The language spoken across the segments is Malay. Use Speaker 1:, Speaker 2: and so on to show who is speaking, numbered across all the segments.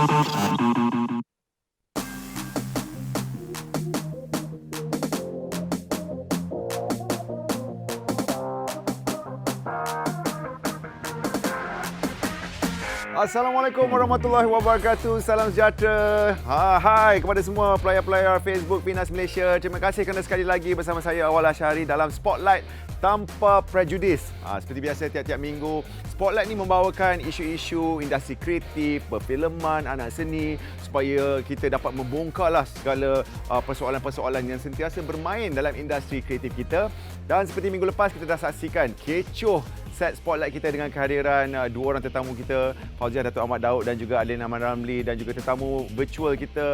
Speaker 1: Assalamualaikum warahmatullahi wabarakatuh. Salam sejahtera. Hai kepada semua player-player Facebook Finas Malaysia. Terima kasih kerana sekali lagi bersama saya Awal Asyari dalam Spotlight Tanpa Prejudis. Seperti biasa tiap-tiap minggu, Spotlight ni membawakan isu-isu industri kreatif, perfilman, anak seni supaya kita dapat membongkarlah segala persoalan-persoalan yang sentiasa bermain dalam industri kreatif kita. Dan seperti minggu lepas kita dah saksikan kecoh set Spotlight kita dengan kehadiran dua orang tetamu kita, Fauziah Datuk Ahmad Daud dan juga Alin Ahmad Ramli, dan juga tetamu virtual kita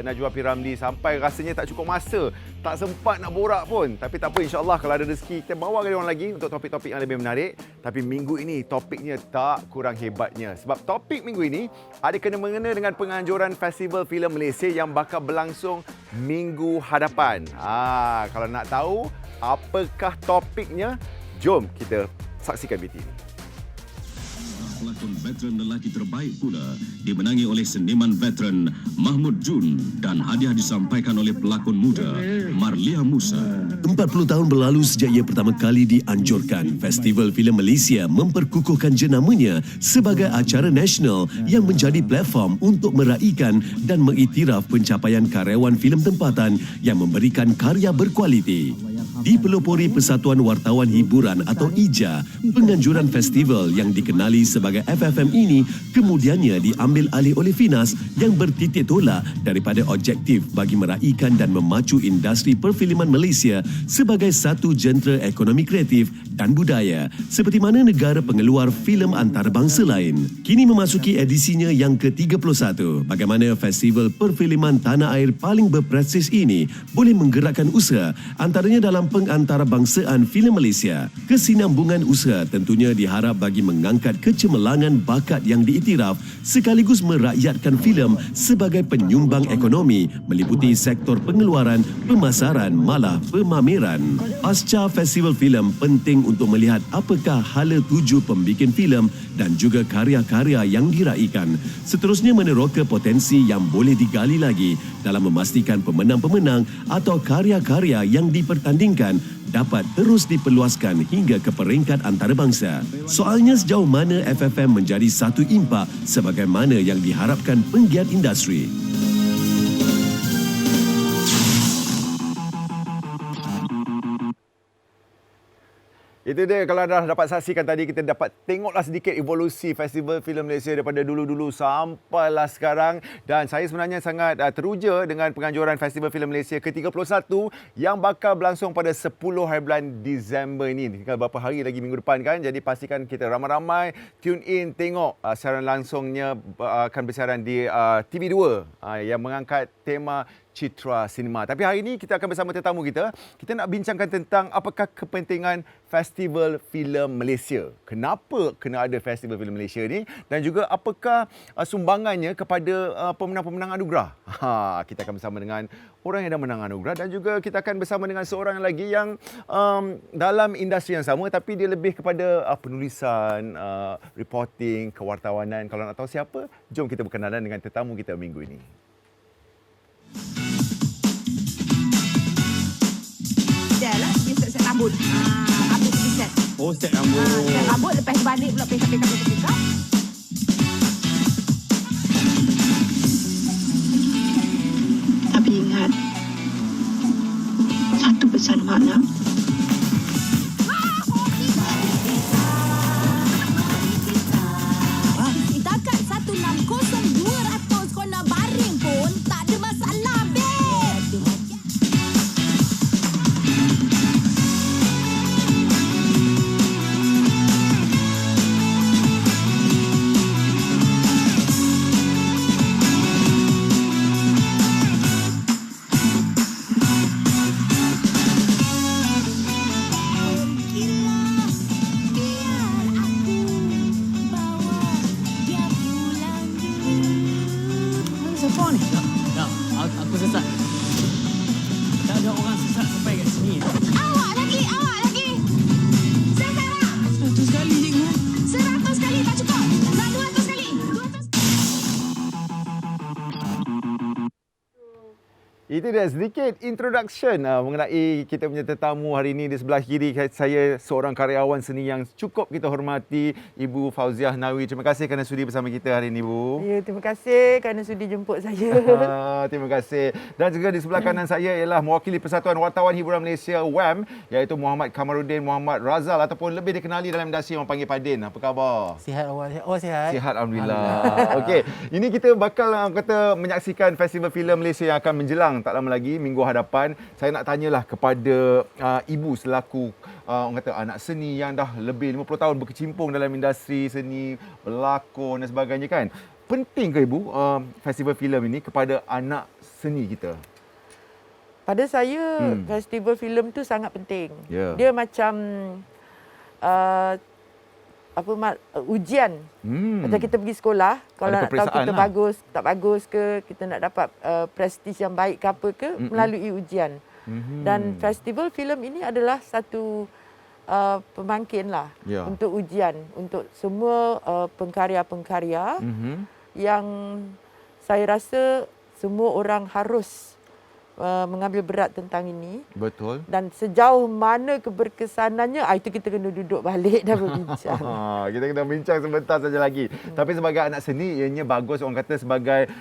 Speaker 1: Najwa P. Ramli. Sampai rasanya tak cukup masa, tak sempat nak borak pun. Tapi tak apa, insya-Allah kalau ada rezeki kita bawa orang lagi untuk topik-topik yang lebih menarik. Tapi minggu ini topiknya tak kurang hebatnya, sebab topik minggu ini ada kena-mengena dengan penganjuran Festival Filem Malaysia yang bakal berlangsung minggu hadapan. Kalau nak tahu apakah topiknya, jom kita saksikan BT ini.
Speaker 2: Pelakon veteran lelaki terbaik pula dimenangi oleh seniman veteran Mahmud Jun, dan hadiah disampaikan oleh pelakon muda Marlia Musa.
Speaker 3: 40 tahun berlalu sejak ia pertama kali dianjurkan, Festival Filem Malaysia memperkukuhkan jenamanya sebagai acara nasional yang menjadi platform untuk meraikan dan mengiktiraf pencapaian karyawan filem tempatan yang memberikan karya berkualiti. Dipelopori Persatuan Wartawan Hiburan atau IJA, penganjuran festival yang dikenali sebagai FFM ini kemudiannya diambil alih oleh Finas yang bertitik tolak daripada objektif bagi meraikan dan memacu industri perfilman Malaysia sebagai satu jentera ekonomi kreatif dan budaya seperti mana negara pengeluar filem antarabangsa lain. Kini memasuki edisinya yang ke-31, bagaimana festival perfilman tanah air paling berprestij ini boleh menggerakkan usaha antaranya dalam pengantarbangsaan filem Malaysia. Kesinambungan usaha tentunya diharap bagi mengangkat kecemerlangan bakat yang diiktiraf sekaligus merakyatkan filem sebagai penyumbang ekonomi meliputi sektor pengeluaran, pemasaran malah pemameran. Pasca festival filem penting untuk melihat apakah hala tuju pembikin filem dan juga karya-karya yang diraikan. Seterusnya meneroka potensi yang boleh digali lagi dalam memastikan pemenang-pemenang atau karya-karya yang dipertandingkan dapat terus diperluaskan hingga ke peringkat antarabangsa. Soalnya sejauh mana FFM menjadi satu impak sebagaimana yang diharapkan penggiat industri.
Speaker 1: Itu dia, kalau dah dapat saksikan tadi, kita dapat tengoklah sedikit evolusi Festival Filem Malaysia daripada dulu-dulu sampailah sekarang. Dan saya sebenarnya sangat teruja dengan penganjuran Festival Filem Malaysia ke-31 yang bakal berlangsung pada 10 hari bulan Disember ini. Tinggal beberapa hari lagi minggu depan kan. Jadi pastikan kita ramai-ramai tune in tengok siaran langsungnya akan bersiaran di TV2 yang mengangkat tema Citra Sinema. Tapi hari ini kita akan bersama tetamu kita. Kita nak bincangkan tentang apakah kepentingan Festival Filem Malaysia. Kenapa kena ada Festival Filem Malaysia ni? Dan juga apakah sumbangannya kepada pemenang-pemenang anugerah? Kita akan bersama dengan orang yang dah menang anugerah, dan juga kita akan bersama dengan seorang lagi yang dalam industri yang sama tapi dia lebih kepada penulisan, reporting, kewartawanan. Kalau nak tahu siapa, jom kita berkenalan dengan tetamu kita minggu ini.
Speaker 4: Dah lah, dia set rambut. Rambut dia set.
Speaker 5: Oh, set rambut.
Speaker 4: Set rambut, lepas balik pula pesat-pesat.
Speaker 6: Tapi ingat, satu pesan makna.
Speaker 4: Sitakat 160-200 kona baring pun tak ada masalah, babe.
Speaker 1: Itu dia sedikit introduction mengenai kita punya tetamu hari ini. Di sebelah kiri saya seorang karyawan seni yang cukup kita hormati, Ibu Fauziah Nawi. Terima kasih kerana sudi bersama kita hari ini, Bu.
Speaker 5: Ya, terima kasih kerana sudi jemput saya.
Speaker 1: Terima kasih. Dan juga di sebelah kanan saya ialah mewakili Persatuan Wartawan Hiburan Malaysia WAM, iaitu Muhammad Kamaruddin Muhammad Razal ataupun lebih dikenali dalam industri orang panggil Padin. Apa khabar?
Speaker 5: Sihat awal. Oh, sihat.
Speaker 1: Sihat, Alhamdulillah. Okey, ini kita bakal kata menyaksikan Festival Filem Malaysia yang akan menjelang tak lama lagi, minggu hadapan. Saya nak tanyalah kepada ibu selaku orang kata anak seni yang dah lebih 50 tahun berkecimpung dalam industri seni, berlakon dan sebagainya kan. Penting ke ibu festival filem ini kepada anak seni kita?
Speaker 5: Pada saya, festival filem tu sangat penting.
Speaker 1: Ya.
Speaker 5: Dia macam ujian. Macam kita pergi sekolah, kalau nak tahu kita bagus, tak bagus ke, kita nak dapat prestis yang baik ke apa ke, melalui ujian. Dan festival filem ini adalah satu pemangkin lah untuk ujian, untuk semua pengkarya-pengkarya yang saya rasa semua orang harus mengambil berat tentang ini.
Speaker 1: Betul.
Speaker 5: Dan sejauh mana keberkesanannya, itu kita kena duduk balik dan berbincang.
Speaker 1: Kita kena bincang sebentar saja lagi. Tapi sebagai anak seni, ianya bagus orang kata sebagai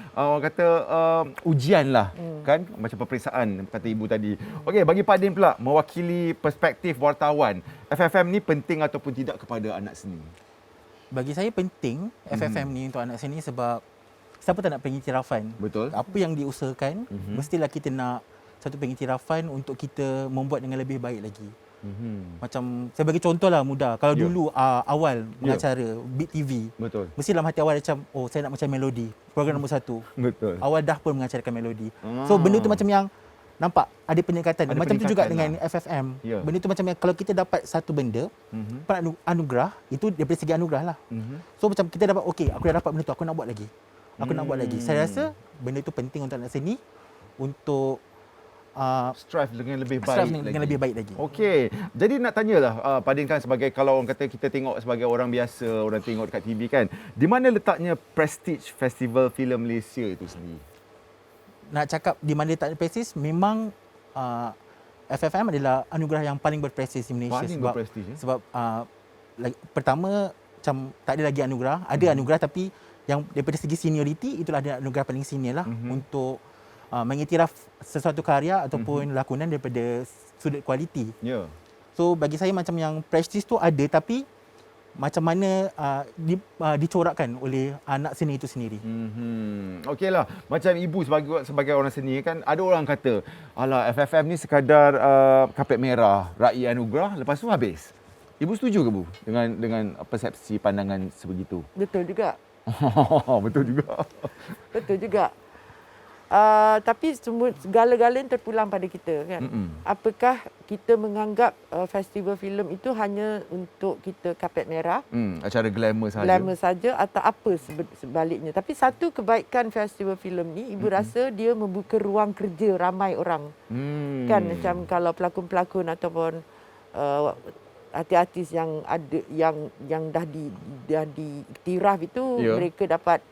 Speaker 1: ujian lah. Kan? Macam peperiksaan kata ibu tadi. Okey, bagi Pak Din pula, mewakili perspektif wartawan, FFM ni penting ataupun tidak kepada anak seni?
Speaker 7: Bagi saya penting FFM ni untuk anak seni sebab siapa tak nak pengiktirafan?
Speaker 1: Betul.
Speaker 7: Apa yang diusahakan, mestilah kita nak satu pengiktirafan untuk kita membuat dengan lebih baik lagi. Macam saya bagi contoh lah mudah. Kalau dulu awal mengacara Big TV,
Speaker 1: Betul.
Speaker 7: mesti dalam hati awal macam, saya nak macam Melody, program nombor 1.
Speaker 1: Betul.
Speaker 7: Awal dah pun mengacarkan Melody. So benda tu macam yang nampak ada peningkatan.
Speaker 1: Ada
Speaker 7: macam tu juga
Speaker 1: peningkatan
Speaker 7: dengan
Speaker 1: lah.
Speaker 7: FFM.
Speaker 1: Ya.
Speaker 7: Benda tu macam yang kalau kita dapat satu benda, anugerah, itu daripada segi anugerah lah. So macam kita dapat, okey, aku dah dapat benda tu, aku nak buat lagi. Aku nak buat lagi. Saya rasa benda itu penting untuk anak seni untuk
Speaker 1: strive dengan lebih baik
Speaker 7: strive
Speaker 1: lagi.
Speaker 7: dengan lebih baik lagi.
Speaker 1: Okey. Jadi nak tanyalah Pak Din kan sebagai kalau orang kata kita tengok sebagai orang biasa, orang tengok dekat TV kan, di mana letaknya prestige Festival Filem Malaysia itu sendiri?
Speaker 7: Nak cakap di mana letak prestis, memang FFM adalah anugerah yang paling berprestis di Malaysia.
Speaker 1: Paling berprestis, ya?
Speaker 7: Sebab pertama macam tak ada lagi anugerah, ada anugerah tapi yang daripada segi seniority itulah ada anugerah paling senior lah untuk mengiktiraf sesuatu karya ataupun lakonan daripada sudut kualiti.
Speaker 1: Ya.
Speaker 7: So bagi saya macam yang prestis tu ada, tapi macam mana dicorakkan oleh anak seni itu sendiri.
Speaker 1: Okeylah, macam ibu sebagai orang seni kan, ada orang kata, alah FFM ni sekadar kapet merah, rakyat anugerah, lepas tu habis. Ibu setuju ke Bu dengan persepsi pandangan sebegitu?
Speaker 5: Betul juga.
Speaker 1: Betul juga.
Speaker 5: Betul juga. Tapi segala-galanya terpulang pada kita kan. Apakah kita menganggap festival filem itu hanya untuk kita kapet merah,
Speaker 1: Acara glamour sahaja.
Speaker 5: glamour saja atau apa sebaliknya. Tapi satu kebaikan festival filem ni, ibu rasa dia membuka ruang kerja ramai orang. Kan macam kalau pelakon-pelakon ataupun artis-artis yang ada yang dah diiktiraf itu, mereka dapat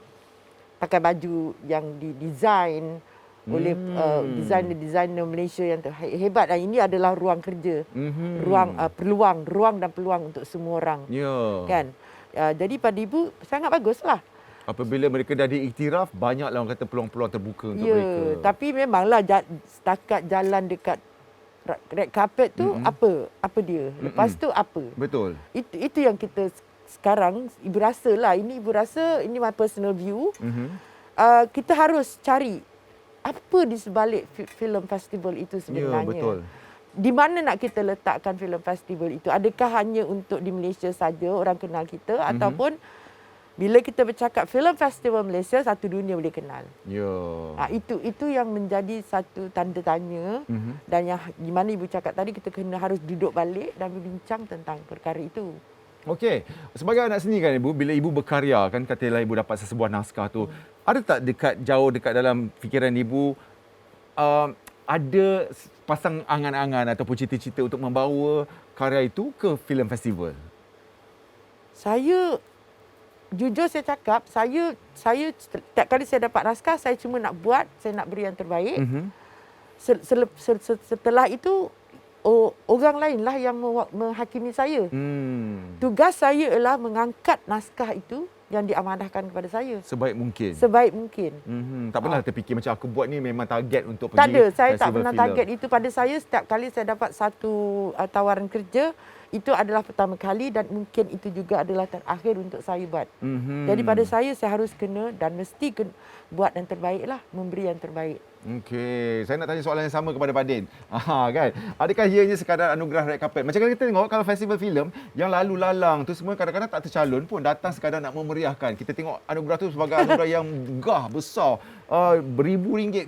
Speaker 5: pakai baju yang didesain oleh designer Malaysia yang hebat, dan ini adalah ruang kerja, ruang dan peluang untuk semua orang. Kan? Jadi pada ibu sangat baguslah.
Speaker 1: Apabila mereka dah diiktiraf, banyaklah orang kata peluang-peluang terbuka untuk mereka.
Speaker 5: Tapi memanglah setakat jalan dekat red carpet tu apa dia? Lepas tu apa?
Speaker 1: Betul.
Speaker 5: Itu yang kita sekarang ibu rasa lah. Ini my personal view. Kita harus cari apa di sebalik filem festival itu sebenarnya.
Speaker 1: Ya, betul.
Speaker 5: Di mana nak kita letakkan filem festival itu? Adakah hanya untuk di Malaysia saja orang kenal kita, ataupun bila kita bercakap filem festival Malaysia, satu dunia boleh kenal.
Speaker 1: Ya.
Speaker 5: Itu yang menjadi satu tanda tanya, dan yang di mana ibu cakap tadi, kita harus duduk balik dan berbincang tentang perkara itu.
Speaker 1: Okey, sebagai anak seni kan ibu, bila ibu berkarya kan, katalah ibu dapat sesebuah naskah tu, ada tak jauh dekat dalam fikiran ibu ada pasang angan-angan ataupun cita-cita untuk membawa karya itu ke filem festival?
Speaker 5: Jujur saya cakap, saya setiap kali saya dapat naskah, saya cuma nak buat, saya nak beri yang terbaik. Setelah itu orang lainlah yang menghakimi saya. Tugas saya ialah mengangkat naskah itu yang diamanahkan kepada saya
Speaker 1: Sebaik mungkin.
Speaker 5: sebaik mungkin.
Speaker 1: Tak pernah terfikir macam aku buat ni memang target untuk pergi
Speaker 5: Tak ada, saya tak
Speaker 1: festival
Speaker 5: pernah
Speaker 1: filem.
Speaker 5: target itu pada saya. Setiap kali saya dapat satu tawaran kerja, itu adalah pertama kali dan mungkin itu juga adalah terakhir untuk saya buat. Jadi pada saya harus kena dan mesti buat yang terbaik lah, memberi yang terbaik.
Speaker 1: Okey, saya nak tanya soalan yang sama kepada Pak Din. Kan? Adakah ianya sekadar anugerah red carpet? Macam kita tengok kalau festival filem yang lalu lalang tu semua kadang-kadang tak tercalon pun datang sekadar nak memeriahkan. Kita tengok anugerah tu sebagai anugerah yang megah, besar. Beribu ringgit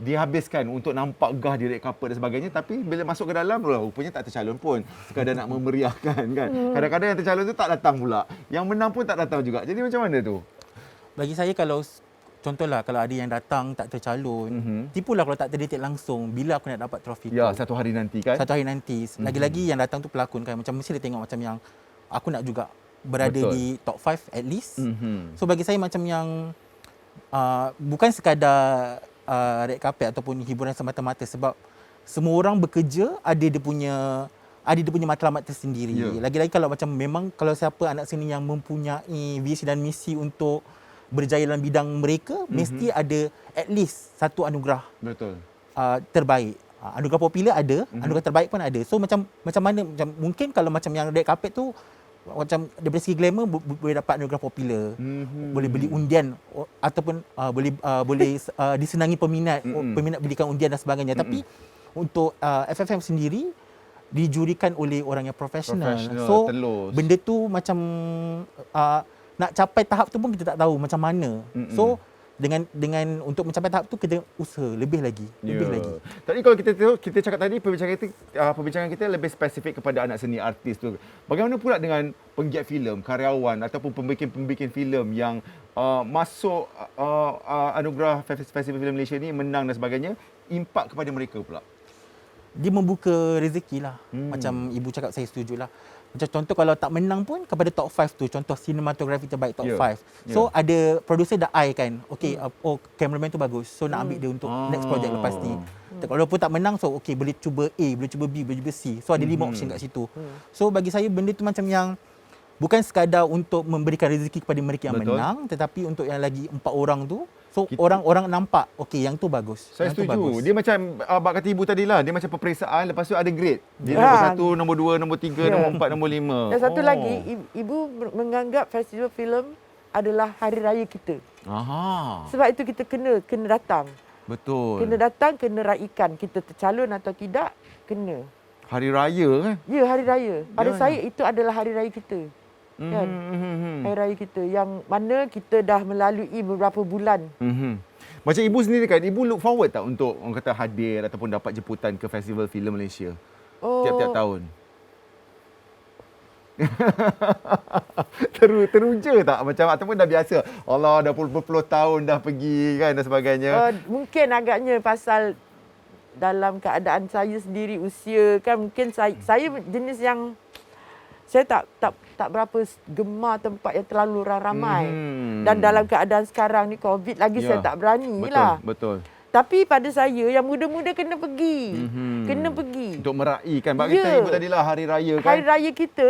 Speaker 1: dihabiskan untuk nampak gah di red carpet dan sebagainya, tapi bila masuk ke dalam rupanya tak tercalon pun. Sekadar nak memeriahkan kan. Kadang-kadang yang tercalon tu tak datang pula. Yang menang pun tak datang juga. Jadi macam mana tu?
Speaker 7: Bagi saya kalau contohlah kalau ada yang datang tak tercalon, tipulah kalau tak terdetik langsung bila aku nak dapat trofi tu.
Speaker 1: Ya, satu hari nanti kan.
Speaker 7: Satu hari nanti. Lagi-lagi yang datang tu pelakon kan, macam mesti dia tengok macam yang aku nak juga berada
Speaker 1: Betul.
Speaker 7: di top 5 at least. So bagi saya macam yang bukan sekadar red carpet ataupun hiburan semata-mata, sebab semua orang bekerja ada dia punya matlamat tersendiri.
Speaker 1: Ya.
Speaker 7: Lagi-lagi kalau macam memang kalau siapa anak seni yang mempunyai visi dan misi untuk berjaya dalam bidang mereka, mesti ada at least satu anugerah
Speaker 1: Betul.
Speaker 7: terbaik. Anugerah popular ada, anugerah terbaik pun ada. So macam mana, macam mungkin kalau macam yang red carpet tu macam daripada segi glamour boleh dapat anugerah popular, boleh beli undian ataupun boleh disenangi peminat belikan undian dan sebagainya. Tapi untuk FFM sendiri dijurikan oleh orang yang profesional. So
Speaker 1: telus.
Speaker 7: benda tu macam nak capai tahap tu pun kita tak tahu macam mana. So dengan untuk mencapai tahap tu kita usaha lebih lagi.
Speaker 1: Tadi kalau kita cakap tadi perbincangan kita lebih spesifik kepada anak seni artis tu. Bagaimana pula dengan penggiat filem, karyawan ataupun pembikin filem yang masuk anugerah Festival Filem Malaysia ni, menang dan sebagainya, impak kepada mereka pula?
Speaker 7: Dia membuka rezeki lah. Macam ibu cakap, saya setuju lah. Macam contoh kalau tak menang pun kepada top 5 tu, contoh sinematografi terbaik top 5. So ada producer dah eye kan, okay, cameraman tu bagus, so nak ambil dia untuk next project lepas ni. Kalau pun tak menang, so okay, boleh cuba A, boleh cuba B, boleh cuba C. So ada 5 option kat situ. So bagi saya benda tu macam yang bukan sekadar untuk memberikan rezeki kepada mereka yang menang, tetapi untuk yang lagi 4 orang tu, so orang nampak, okey, yang tu bagus.
Speaker 1: Saya
Speaker 7: yang
Speaker 1: setuju.
Speaker 7: Tu bagus.
Speaker 1: Dia macam abang kata ibu tadi lah, dia macam peperiksaan, lepas tu ada grade. Dia nombor 1, nombor 2, nombor 3, nombor 4, nombor 5.
Speaker 5: Dan satu lagi, ibu menganggap festival filem adalah hari raya kita. Sebab itu kita kena datang.
Speaker 1: Betul.
Speaker 5: Kena datang, kena raikan. Kita tercalon atau tidak, kena.
Speaker 1: Hari raya kan?
Speaker 5: Ya, hari raya. Pada saya itu adalah hari raya kita. Kan? Hari raya kita yang mana kita dah melalui beberapa bulan.
Speaker 1: Macam ibu sendiri kan, ibu look forward tak untuk orang kata hadir ataupun dapat jemputan ke Festival Filem Malaysia tiap-tiap tahun? Teruja tak macam, ataupun dah biasa? Allah, dah puluh-puluh tahun dah pergi kan dan sebagainya.
Speaker 5: Mungkin agaknya pasal dalam keadaan saya sendiri, usia kan, mungkin saya jenis yang saya tak berapa gemar tempat yang terlalu ramai. Dan dalam keadaan sekarang ni COVID lagi, saya tak berani lah.
Speaker 1: Betul.
Speaker 5: Tapi pada saya yang muda-muda kena pergi. Kena pergi.
Speaker 1: Untuk meraihkan. Bagi kita ibu tadilah hari raya kan.
Speaker 5: Hari raya kita.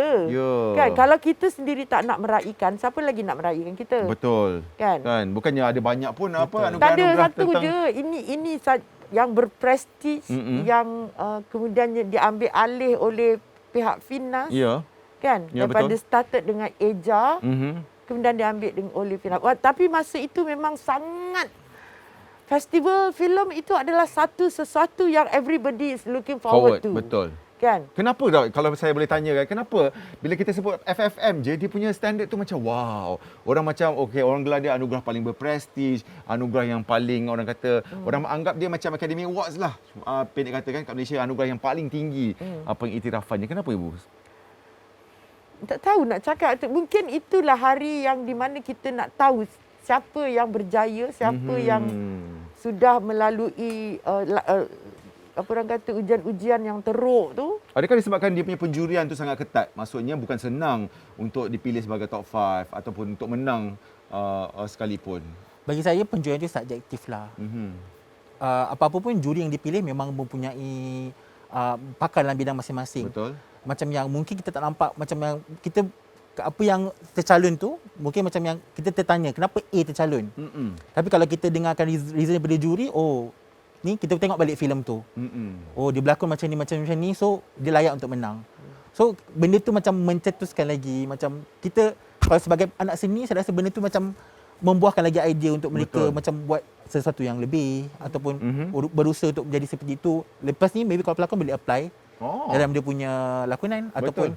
Speaker 5: Kan, kalau kita sendiri tak nak meraihkan, siapa lagi nak meraihkan kita?
Speaker 1: Betul.
Speaker 5: Kan?
Speaker 1: Bukannya ada banyak pun apa
Speaker 5: Tak ada,
Speaker 1: anugerah
Speaker 5: satu je. Ini yang berprestij, yang kemudian diambil alih oleh pihak Finas.
Speaker 1: Ya.
Speaker 5: Kan?
Speaker 1: Ya,
Speaker 5: daripada
Speaker 1: betul.
Speaker 5: started dengan Eja, kemudian diambil oleh Finas. Tapi masa itu memang sangat, festival filem itu adalah sesuatu yang everybody is looking forward to.
Speaker 1: Betul.
Speaker 5: Kan?
Speaker 1: Kenapa tak, kalau saya boleh tanya kan, kenapa bila kita sebut FFM je, dia punya standard tu macam wow. Orang macam, okey, orang gelar dia anugerah paling berprestij, anugerah yang paling, orang kata, orang anggap dia macam Academy Awards lah. Pendek kata kan, kat Malaysia anugerah yang paling tinggi pengiktirafannya. Kenapa ibu?
Speaker 5: Tak tahu nak cakap. Mungkin itulah hari yang di mana kita nak tahu siapa yang berjaya, siapa yang sudah melalui apa orang kata, ujian-ujian yang teruk tu.
Speaker 1: Adakah disebabkan dia punya penjurian tu sangat ketat? Maksudnya bukan senang untuk dipilih sebagai top 5 ataupun untuk menang sekalipun.
Speaker 7: Bagi saya penjurian itu subjektif lah. apa-apa pun juri yang dipilih memang mempunyai pakar dalam bidang masing-masing.
Speaker 1: Betul.
Speaker 7: Macam yang mungkin kita tak nampak, macam yang kita apa yang tercalon tu, mungkin macam yang kita tertanya kenapa A tercalon. Tapi kalau kita dengarkan reason daripada juri, ni kita tengok balik filem tu. Oh, dia berlakon macam ni, so dia layak untuk menang. So benda tu macam mencetuskan lagi, macam kita kalau sebagai anak seni, saya rasa benda tu macam membuahkan lagi idea untuk mereka. Betul. Macam buat sesuatu yang lebih ataupun berusaha untuk menjadi seperti itu. Lepas ni maybe kalau pelakon boleh apply dalam dia punya lakonan. Betul. Ataupun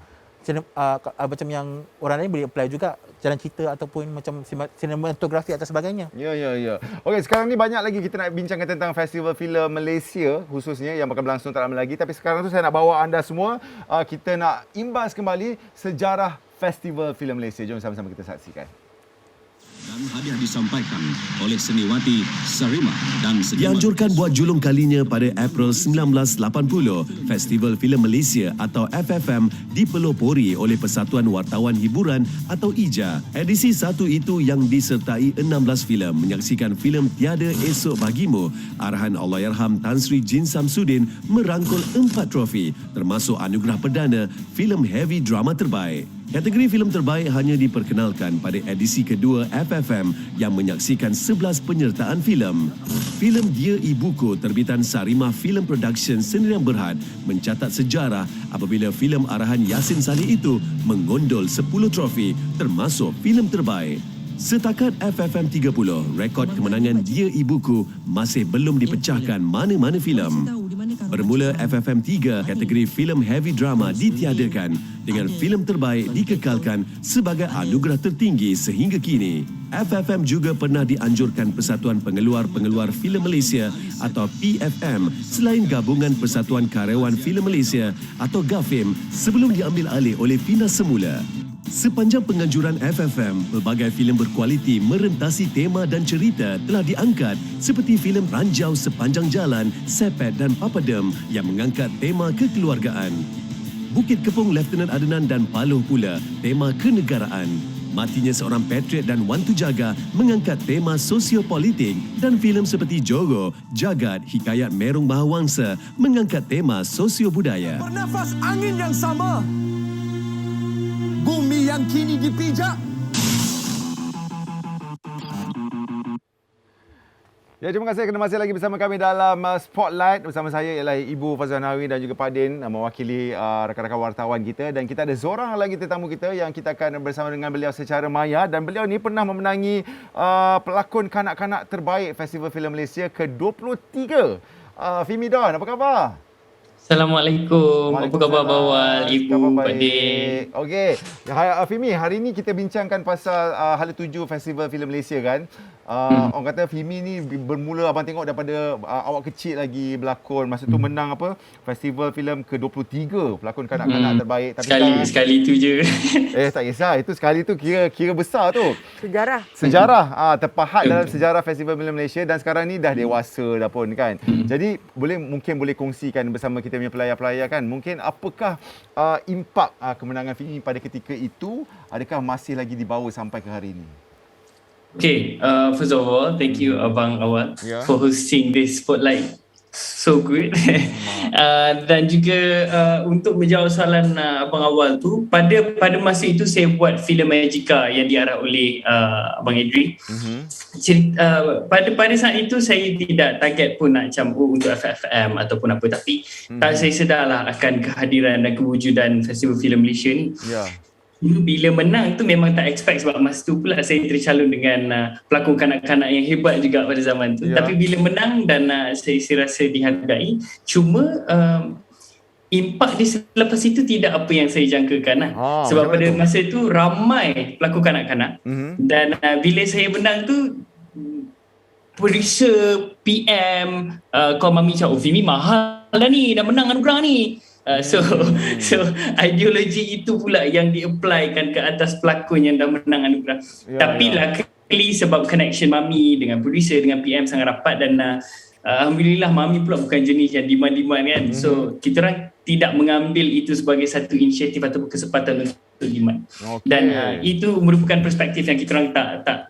Speaker 7: macam yang orang lain boleh apply juga jalan cerita ataupun macam sinematografi atau sebagainya.
Speaker 1: Ya. Okey, sekarang ni banyak lagi kita nak bincangkan tentang Festival Filem Malaysia khususnya yang bakal berlangsung tak lama lagi. Tapi sekarang tu saya nak bawa anda semua, kita nak imbas kembali sejarah Festival Filem Malaysia. Jom sama-sama kita saksikan.
Speaker 2: Dan hadiah disampaikan oleh seniwati Sarima dan
Speaker 3: Dianjurkan buat julung kalinya pada April 1980, Festival Filem Malaysia atau FFM dipelopori oleh Persatuan Wartawan Hiburan atau IJA. Edisi 1 itu yang disertai 16 filem menyaksikan filem Tiada Esok Bagimu, arahan Allahyarham Tan Sri Jin Samsudin merangkul 4 trofi termasuk anugerah perdana filem heavy drama terbaik. Kategori filem terbaik hanya diperkenalkan pada edisi kedua FFM yang menyaksikan 11 penyertaan filem. Filem Dia Ibuku terbitan Sarimah Film Production Sendirian Berhad mencatat sejarah apabila filem arahan Yasin Saleh itu menggondol 10 trofi termasuk filem terbaik. Setakat FFM 30, rekod kemenangan Dia Ibuku masih belum dipecahkan mana-mana filem. Bermula FFM 3, kategori filem heavy drama ditiadakan dengan filem terbaik dikekalkan sebagai anugerah tertinggi sehingga kini. FFM juga pernah dianjurkan Persatuan Pengeluar-Pengeluar Filem Malaysia atau PFM selain Gabungan Persatuan Karyawan Filem Malaysia atau GAFIM sebelum diambil alih oleh Finas semula. Sepanjang penganjuran FFM, pelbagai filem berkualiti merentasi tema dan cerita telah diangkat seperti filem Ranjau Sepanjang Jalan, Sepet dan Papadem yang mengangkat tema kekeluargaan. Bukit Kepung Lieutenant Adnan dan Paloh pula tema kenegaraan. Matinya Seorang Patriot dan Wan Tu Jaga mengangkat tema sosiopolitik dan filem seperti Jogo, Jagat, Hikayat Merung Mahawangsa mengangkat tema sosiobudaya.
Speaker 8: Bernafas angin yang sama, bumi yang kini dipijak.
Speaker 1: Ya, terima kasih kerana masih lagi bersama kami dalam Spotlight. Bersama saya ialah Ibu Fazal Nawi dan juga Pak Din mewakili rakan-rakan wartawan kita. Dan kita ada seorang lagi tetamu kita yang kita akan bersama dengan beliau secara maya. Dan beliau ni pernah memenangi pelakon kanak-kanak terbaik Festival Filem Malaysia ke-23. Fimi Don, apa khabar?
Speaker 9: Assalamualaikum. Apa khabar Bawal, Ibu, Pak Din?
Speaker 1: Okey. Fimi, hari ini kita bincangkan pasal Hala Tuju Festival Filem Malaysia kan. Orang kata Fimi ni bermula abang tengok daripada awak kecil lagi berlakon. Masa tu menang apa? Festival filem ke-23, pelakon kanak-kanak terbaik. Tapi
Speaker 9: sekali tu je.
Speaker 1: Tak kisah, itu sekali tu kira besar tu.
Speaker 5: Sejarah.
Speaker 1: Terpahat dalam sejarah Festival Filem Malaysia dan sekarang ni dah dewasa dah pun kan. Jadi mungkin boleh kongsikan bersama kita punya pelayar-pelayar kan. Mungkin apakah impak kemenangan Fimi pada ketika itu, adakah masih lagi dibawa sampai ke hari ini?
Speaker 9: Okay, first of all, thank you Abang Awal for hosting this Spotlight. So good. Dan juga untuk menjawab soalan Abang Awal tu, pada masa itu saya buat filem Magica yang diarah oleh Abang Edri. Pada saat itu saya tidak target pun nak campur untuk FFM ataupun apa, tapi saya sedarlah akan kehadiran dan kewujudan Festival Filem Malaysia ni. Bila menang tu memang tak expect, sebab masa tu pula saya tercalon dengan pelakon kanak-kanak yang hebat juga pada zaman tu. Tapi bila menang dan saya rasa dihargai, cuma impak dia selepas itu tidak apa yang saya jangkakan lah. Sebab pada masa tu ramai pelakon kanak-kanak dan bila saya menang tu producer, PM, call mami cakap, Fimi mahal dah ni, dah menang anugerah ni. So ideologi itu pula yang di-applykan ke atas pelakon yang dah menang anugerah. Tapi luckily sebab connection mami dengan producer, dengan PM sangat rapat dan alhamdulillah mami pula bukan jenis yang demand-demand kan. So kita orang tidak mengambil itu sebagai satu inisiatif ataupun kesempatan untuk untuk demand.
Speaker 1: Okey.
Speaker 9: Dan itu merupakan perspektif yang kita orang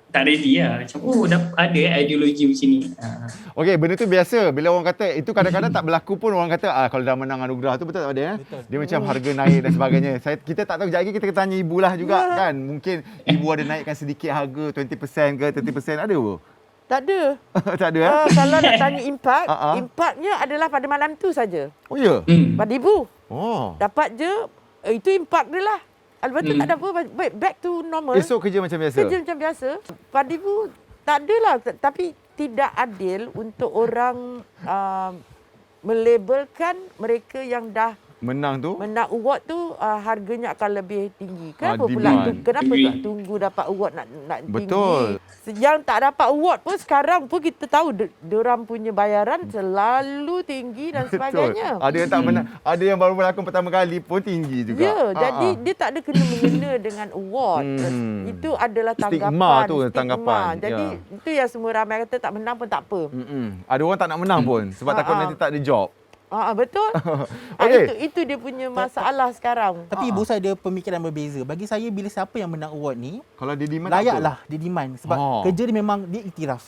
Speaker 9: tak ready lah. Macam ada ideologi macam ni.
Speaker 1: Okey, benda tu biasa. Bila orang kata, itu kadang-kadang tak berlaku pun orang kata, kalau dah menang anugerah tu, betul tak ada?
Speaker 7: Betul.
Speaker 1: Dia macam harga naik dan sebagainya. Kita tak tahu, sekejap lagi kita tanya ibu lah juga kan. Mungkin ibu ada naikkan sedikit harga, 20% ke 30%, ada ke?
Speaker 5: Tak ada.
Speaker 1: Tak ada
Speaker 5: Kalau nak tanya impact, impactnya adalah pada malam tu saja.
Speaker 1: Oh ya?
Speaker 5: Pada ibu.
Speaker 1: Oh.
Speaker 5: Dapat je, itu impact dia lah. Lepas tu tak ada apa, back to normal.
Speaker 1: Esok kerja macam biasa?
Speaker 5: Kerja macam biasa. Pada ibu, tak adalah. Tapi tidak adil untuk orang melabelkan mereka yang dah
Speaker 1: menang
Speaker 5: award tu harganya akan lebih tinggi. Kenapa pula
Speaker 1: demand.
Speaker 5: tu? Kenapa tak tunggu dapat award nak
Speaker 1: Betul.
Speaker 5: tinggi? Yang tak dapat award pun sekarang pun kita tahu diorang punya bayaran selalu tinggi dan sebagainya.
Speaker 1: Ada yang tak menang, ada yang baru berlakon pertama kali pun tinggi juga.
Speaker 5: Ya, jadi dia tak ada kena-mengena dengan award. Itu adalah
Speaker 1: Stigma tu,
Speaker 5: tanggapan.
Speaker 1: tanggapan.
Speaker 5: Jadi itu yang semua ramai kata tak menang pun tak apa.
Speaker 1: Ada orang tak nak menang pun sebab takut nanti tak ada job.
Speaker 5: Betul.
Speaker 1: Okey.
Speaker 5: Itu dia punya masalah sekarang.
Speaker 7: Tapi ibu saya ada pemikiran berbeza. Bagi saya, bila siapa yang menang award ni,
Speaker 1: kalau dia demand
Speaker 7: layaklah dia demand. Sebab kerja dia memang dia iktiraf.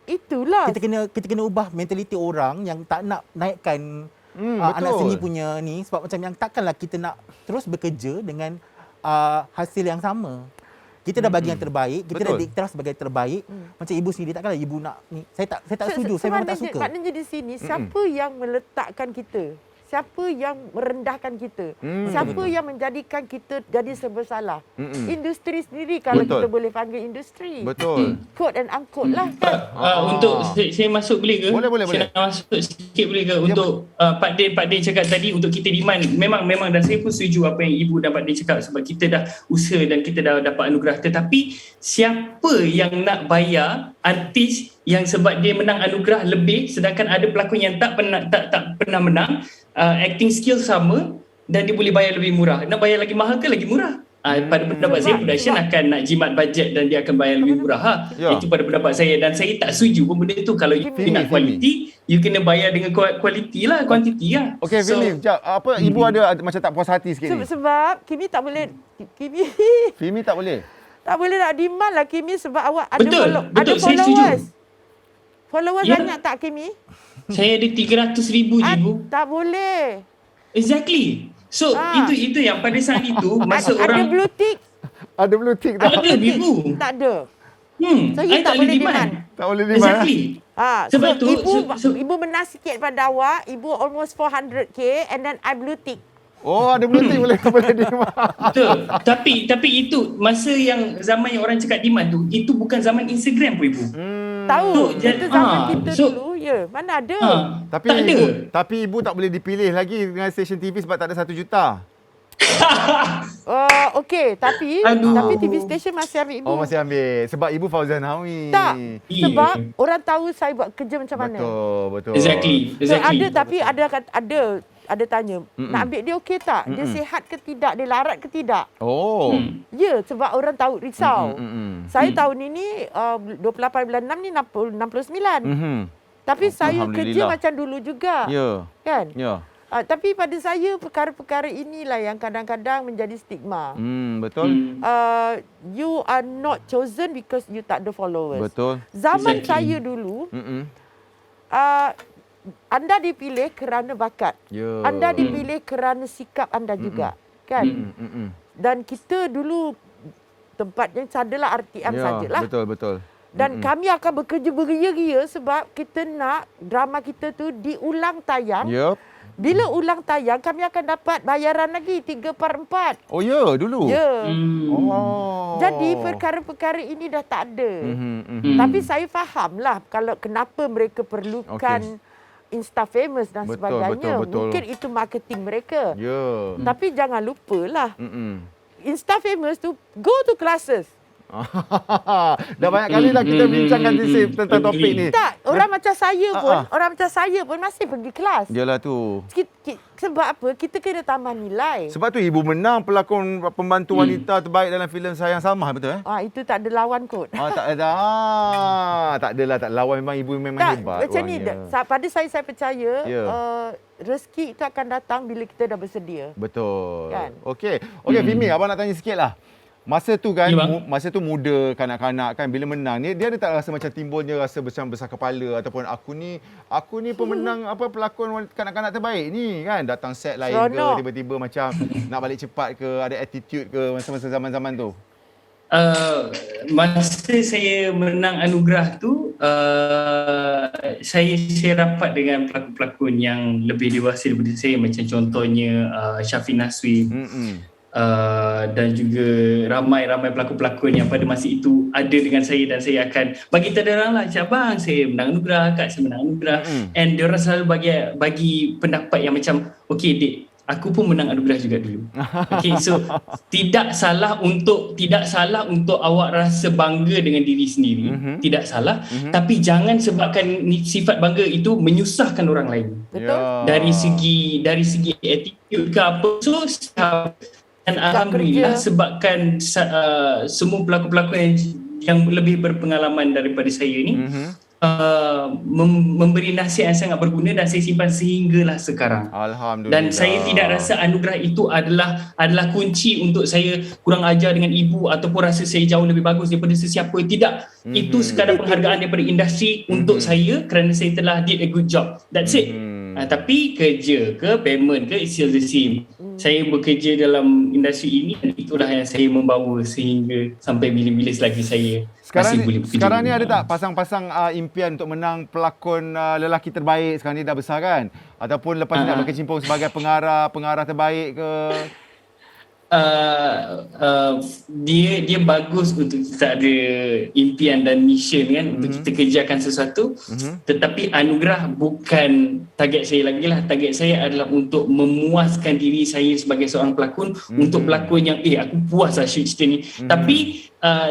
Speaker 5: Itulah.
Speaker 7: Kita kena ubah mentaliti orang yang tak nak naikkan anak seni punya ni. Sebab macam yang takkanlah kita nak terus bekerja dengan hasil yang sama. Kita dah bagi yang terbaik, kita dah diiktiraf sebagai terbaik. Macam ibu sendiri, takkanlah ibu nak ni. Saya tak setuju, saya memang tak suka.
Speaker 5: Maknanya di sini, siapa yang meletakkan kita? Siapa yang merendahkan kita? Siapa yang menjadikan kita jadi serba salah? Industri sendiri, kalau kita boleh panggil industri.
Speaker 1: Betul.
Speaker 5: Quote and unquote lah kan.
Speaker 9: Untuk saya masuk boleh ke?
Speaker 1: Boleh.
Speaker 9: Saya nak masuk sikit boleh ke? Untuk Pak Din cakap tadi, untuk kita demand. Memang dan saya pun setuju apa yang Ibu dan Pak Din cakap, sebab kita dah usaha dan kita dah dapat anugerah. Tetapi siapa yang nak bayar artis yang sebab dia menang anugerah lebih, sedangkan ada pelakon yang tak pernah menang, acting skill sama dan dia boleh bayar lebih murah. Nak bayar lagi mahal ke lagi murah? Pada pendapat saya, production akan nak jimat bajet dan dia akan bayar lebih murah. Itu pada pendapat saya, dan saya tak setuju pun benda tu. Kalau you nak quality, you kena bayar dengan quality lah, quantity lah.
Speaker 1: Okey, Fimi, apa ibu ada macam tak puas hati sikit ni?
Speaker 5: Sebab Kimi tak boleh.
Speaker 1: Fimi tak boleh?
Speaker 5: Tak boleh nak demand lah Kimi, sebab awak
Speaker 9: Betul,
Speaker 5: ada
Speaker 9: saya
Speaker 5: followers.
Speaker 9: setuju.
Speaker 5: Followers banyak tak Kimi?
Speaker 9: Saya ada 300,000 je, Ibu.
Speaker 5: Tak boleh.
Speaker 9: Exactly. So itu yang pada saat itu masa orang
Speaker 5: ada blue tick.
Speaker 1: Ada blue tick tak?
Speaker 9: Ada Ibu.
Speaker 5: Tak ada.
Speaker 9: So
Speaker 5: you tak boleh demand.
Speaker 1: Tak boleh demand.
Speaker 9: Exactly.
Speaker 5: Sebab tu ibu menang sikit pada awak, ibu almost 400k and then I blue tick.
Speaker 1: Oh, ada blue tick boleh demand.
Speaker 9: Betul. Tapi itu masa yang zaman yang orang cakap demand tu, itu bukan zaman Instagram pun, Ibu.
Speaker 5: Tahu. Itu zaman kita dulu. Ya, mana ada.
Speaker 1: Tapi ibu tak boleh dipilih lagi dengan stesen TV sebab tak ada 1 juta.
Speaker 5: Okey, tapi TV station masih ambil ibu.
Speaker 1: Oh, masih ambil. Sebab ibu Fauzan Hawi.
Speaker 5: Tak. Sebab orang tahu saya buat kerja macam mana.
Speaker 1: Betul.
Speaker 9: Exactly.
Speaker 5: So, ada tanya, nak ambil dia okey tak? Dia sihat ke tidak? Dia larat ke tidak?
Speaker 1: Oh.
Speaker 5: Ya, sebab orang tahu risau. Saya tahun ini 28 bulan 6 ni 69. Tapi saya kerja macam dulu juga.
Speaker 1: Ya.
Speaker 5: Kan?
Speaker 1: Ya.
Speaker 5: Tapi pada saya perkara-perkara inilah yang kadang-kadang menjadi stigma.
Speaker 1: Betul.
Speaker 5: You are not chosen because you tak ada followers.
Speaker 1: Betul.
Speaker 5: Zaman saya dulu, anda dipilih kerana bakat. Anda dipilih kerana sikap anda juga. Kan? Dan kita dulu tempatnya adalah RTM sajalah.
Speaker 1: Betul.
Speaker 5: Dan kami akan bekerja beria-ria sebab kita nak drama kita tu diulang tayang. Bila ulang tayang, kami akan dapat bayaran lagi 3/4.
Speaker 1: Oh ya, dulu?
Speaker 5: Ya.
Speaker 1: Oh.
Speaker 5: Jadi perkara-perkara ini dah tak ada. Tapi saya fahamlah kalau kenapa mereka perlukan Insta famous dan sebagainya.
Speaker 1: Betul.
Speaker 5: Mungkin itu marketing mereka.
Speaker 1: Ya.
Speaker 5: Tapi jangan lupalah. Insta famous tu go to classes.
Speaker 1: Dah banyak kali dah kita bincangkan tentang topik ni.
Speaker 5: Tak, orang macam saya pun masih pergi kelas.
Speaker 1: Yalah tu.
Speaker 5: Sebab apa? Kita kena tambah nilai.
Speaker 1: Sebab tu ibu menang pelakon pembantu wanita terbaik dalam filem Sayang Samah, betul
Speaker 5: Itu tak ada lawan kot.
Speaker 1: Tak ada. Tak adalah, tak lawan, memang ibu memang
Speaker 5: Tak,
Speaker 1: hebat.
Speaker 5: macam ni, pada saya percaya rezeki itu akan datang bila kita dah bersedia.
Speaker 1: Betul.
Speaker 5: Kan?
Speaker 1: Okey, Fimi, abang nak tanya sikit lah. Masa tu kan, masa tu muda, kanak-kanak kan, bila menang ni, dia ada tak rasa macam timbulnya rasa besar kepala ataupun aku ni pemenang pelakon kanak-kanak terbaik ni kan, datang set lain ke, tiba-tiba macam nak balik cepat ke, ada attitude ke masa-masa zaman-zaman tu?
Speaker 9: Masa saya menang anugerah tu, saya rapat dengan pelakon-pelakon yang lebih dewasa daripada saya, macam contohnya Syafiq Naswi. Dan juga ramai-ramai pelakon-pelakon yang pada masa itu ada dengan saya, dan saya akan bagi terang lah, abang saya menang anugerah, kak saya menang anugerah, and diorang selalu bagi pendapat yang macam, okey Dik, aku pun menang anugerah juga dulu. Okay, so tidak salah untuk awak rasa bangga dengan diri sendiri, tidak salah, tapi jangan sebabkan sifat bangga itu menyusahkan orang lain.
Speaker 5: Betul.
Speaker 9: Dari segi attitude ke apa. So dan alhamdulillah sebabkan semua pelakon-pelakon yang lebih berpengalaman daripada saya ni memberi nasihat yang sangat berguna, dan saya simpan sehinggalah sekarang.
Speaker 1: Alhamdulillah.
Speaker 9: Dan saya tidak rasa anugerah itu adalah kunci untuk saya kurang ajar dengan ibu ataupun rasa saya jauh lebih bagus daripada sesiapa. Tidak. Itu sekadar penghargaan daripada industri untuk saya kerana saya telah did a good job. That's it. Tapi kerja ke payment ke, it's still the same. Saya bekerja dalam industri ini, dan itulah yang saya membawa sehingga sampai bila-bila selagi saya masih boleh bekerja.
Speaker 1: Sekarang ni ada tak pasang-pasang impian untuk menang pelakon lelaki terbaik? Sekarang ni dah besar kan? Ataupun lepas ni nak berkecimpung sebagai pengarah terbaik ke?
Speaker 9: Dia bagus untuk kita ada impian dan mission kan, untuk kita kerjakan sesuatu. Tetapi anugerah bukan target saya lagi lah. Target saya adalah untuk memuaskan diri saya sebagai seorang pelakon, untuk pelakon yang aku puas lah shoot cerita ni. Tapi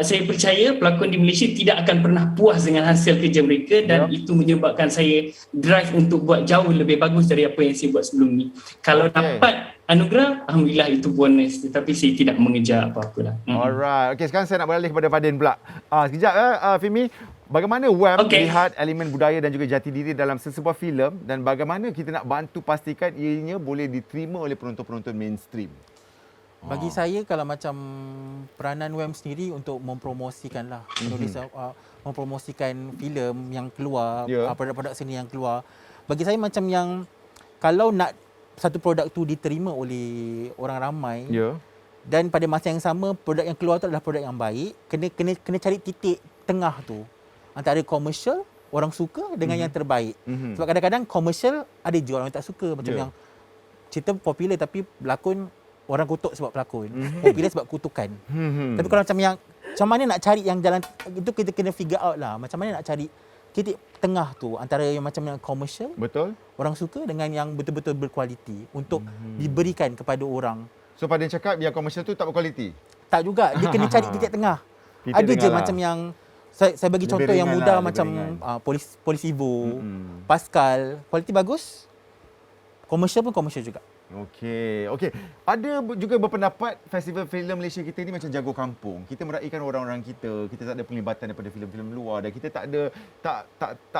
Speaker 9: saya percaya pelakon di Malaysia tidak akan pernah puas dengan hasil kerja mereka, dan itu menyebabkan saya drive untuk buat jauh lebih bagus dari apa yang saya buat sebelum ni. Kalau dapat anugerah, alhamdulillah, itu bonus, tetapi saya tidak mengejar apa-apa lah.
Speaker 1: Alright. Okey, sekarang saya nak beralih kepada Fadin pula. Sekejap Fimi, bagaimana WAM melihat elemen budaya dan juga jati diri dalam sesebuah filem, dan bagaimana kita nak bantu pastikan ianya boleh diterima oleh penonton-penonton mainstream?
Speaker 7: Bagi saya, kalau macam peranan WAM sendiri untuk mempromosikan lah, mempromosikan filem yang keluar, produk-produk seni yang keluar. Bagi saya macam yang, kalau nak satu produk tu diterima oleh orang ramai, dan pada masa yang sama produk yang keluar tu adalah produk yang baik, kena cari titik tengah tu antara komersial, orang suka, dengan yang terbaik. Sebab kadang-kadang komersial ada je orang tak suka, macam yang cerita popular tapi pelakon orang kutuk sebab pelakon, popular sebab kutukan. Tapi kalau macam mana nak cari yang jalan itu, kita kena figure out lah macam mana nak cari titik tengah tu antara yang macam yang komersial, betul, orang suka, dengan yang betul-betul berkualiti untuk diberikan kepada orang.
Speaker 1: So pada cakap yang komersial tu tak berkualiti?
Speaker 7: Tak juga, dia kena cari titik tengah. Ada je macam yang saya bagi contoh yang mudah macam Polis Evo, Pascal, kualiti bagus, komersial pun komersial juga.
Speaker 1: Okey. Ada juga berpendapat festival filem Malaysia kita ni macam jago kampung. Kita meraihkan orang-orang kita tak ada penglibatan daripada filem-filem luar, dan kita tak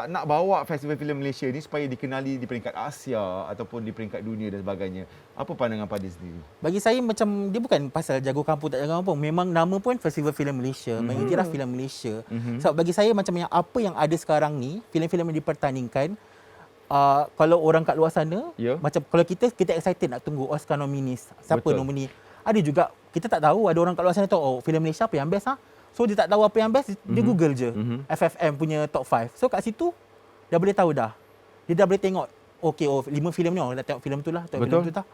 Speaker 1: nak bawa festival filem Malaysia ni supaya dikenali di peringkat Asia ataupun di peringkat dunia dan sebagainya. Apa pandangan Fadil sendiri?
Speaker 7: Bagi saya macam dia bukan pasal jago kampung tak jago kampung. Memang nama pun Festival Filem Malaysia, mengiktiraf filem Malaysia. Sebab bagi saya macam yang apa yang ada sekarang ni, filem-filem yang dipertandingkan, kalau orang kat luar sana, macam kalau kita excited nak tunggu Oscar nominees, siapa nominee. Ada juga kita tak tahu, ada orang kat luar sana tahu filem Malaysia apa yang best So dia tak tahu apa yang best, dia Google je FFM punya top 5. So kat situ dah boleh tahu dah. Dia dah boleh tengok 5 filem ni, orang dah tengok filem tu lah, tengok filem tu tau.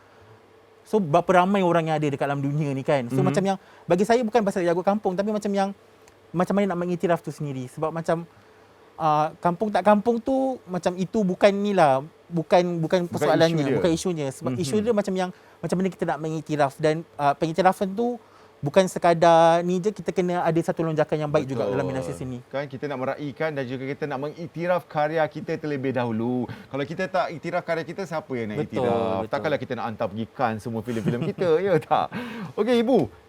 Speaker 7: So berapa ramai orang yang ada dekat dalam dunia ni kan. So macam yang bagi saya bukan pasal jago kampung, tapi macam yang macam mana nak mengiktiraf tu sendiri. Sebab macam kampung tak kampung tu macam itu bukan bukan persoalannya, bukan isunya. Sebab isu dia macam yang macam mana kita nak mengiktiraf, dan pengiktirafan tu bukan sekadar ni je, kita kena ada satu lonjakan yang baik juga dalam industri sini.
Speaker 1: Kan kita nak meraihkan dan juga kita nak mengiktiraf karya kita terlebih dahulu. Kalau kita tak iktiraf karya kita, siapa yang nak iktiraf? Takkanlah kita nak hantar pergi Cannes semua filem-filem kita, ya tak? Okey,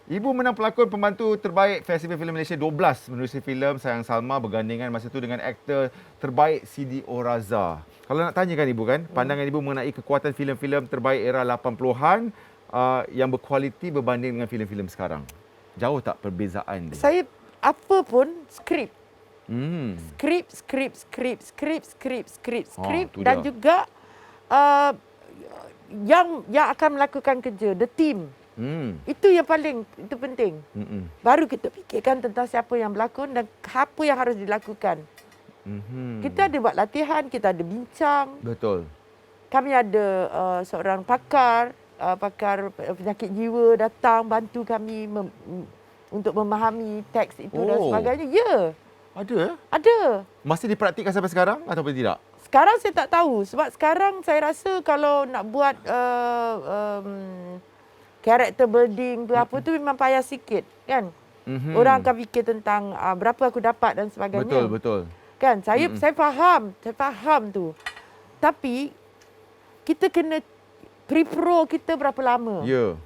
Speaker 1: Ibu menang pelakon pembantu terbaik Festival Filem Malaysia 12 menerusi filem Sayang Salma bergandingan masa tu dengan aktor terbaik Sidi Oraza. Kalau nak tanyakan Ibu kan, pandangan Ibu mengenai kekuatan filem-filem terbaik era 80-an yang berkualiti berbanding dengan filem-filem sekarang. Jauh tak perbezaan dia?
Speaker 5: Saya apa pun skrip. Skrip dan juga yang akan melakukan kerja, the team. Itu yang itu penting. Baru kita fikirkan tentang siapa yang berlakon dan apa yang harus dilakukan. Kita ada buat latihan, kita ada bincang.
Speaker 1: Betul.
Speaker 5: Kami ada seorang pakar penyakit jiwa datang bantu kami untuk memahami teks itu dan sebagainya. Ya.
Speaker 1: Ada?
Speaker 5: Ada.
Speaker 1: Masih dipraktikkan sampai sekarang ataupun tidak?
Speaker 5: Sekarang saya tak tahu sebab sekarang saya rasa kalau nak buat character building apa tu memang payah sikit kan. Orang akan fikir tentang berapa aku dapat dan sebagainya.
Speaker 1: Betul.
Speaker 5: Kan saya faham tu. Tapi kita kena pre-pro kita berapa lama?
Speaker 1: Ya.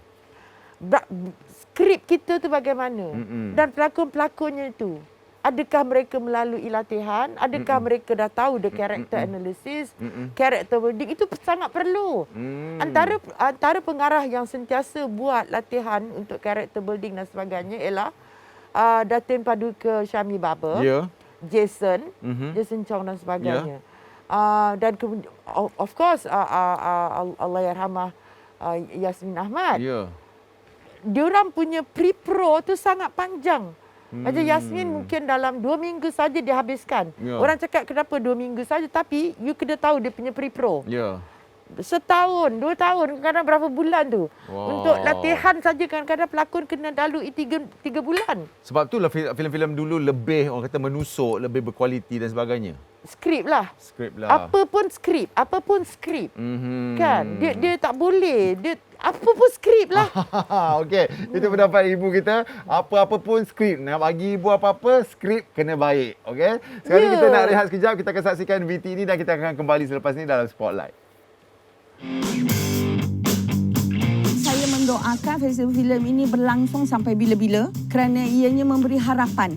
Speaker 5: Skrip kita tu bagaimana? Dan pelakon-pelakonnya tu, adakah mereka melalui latihan? Adakah mereka dah tahu the character analysis, character building? Itu sangat perlu. Antara pengarah yang sentiasa buat latihan untuk character building dan sebagainya ialah Datin Paduka Syami Baba, Jason Chong dan sebagainya. Dan of course Allahyarhamah Yasmin Ahmad. Diorang punya pre-pro tu sangat panjang. Macam Yasmin mungkin dalam 2 minggu saja dia habiskan. Orang cakap kenapa 2 minggu saja, tapi you kena tahu dia punya pre-pro. Setahun, 2 tahun, kadang berapa bulan tu. Untuk latihan saja kadang-kadang pelakon kena lalui 3 bulan. Sebab tu
Speaker 1: lah filem-filem dulu lebih orang kata menusuk, lebih berkualiti dan sebagainya.
Speaker 5: Skrip lah. Apa pun skrip. Kan? Dia tak boleh. Apa pun skrip lah.
Speaker 1: Okey, itu pendapat ibu kita. Apa-apa pun skrip. Nak bagi ibu apa-apa, skrip kena baik. Okey? Sekarang kita nak rehat sekejap. Kita akan saksikan VT ini dan kita akan kembali selepas ini dalam Spotlight.
Speaker 4: Saya mendoakan festival filem ini berlangsung sampai bila-bila kerana ianya memberi harapan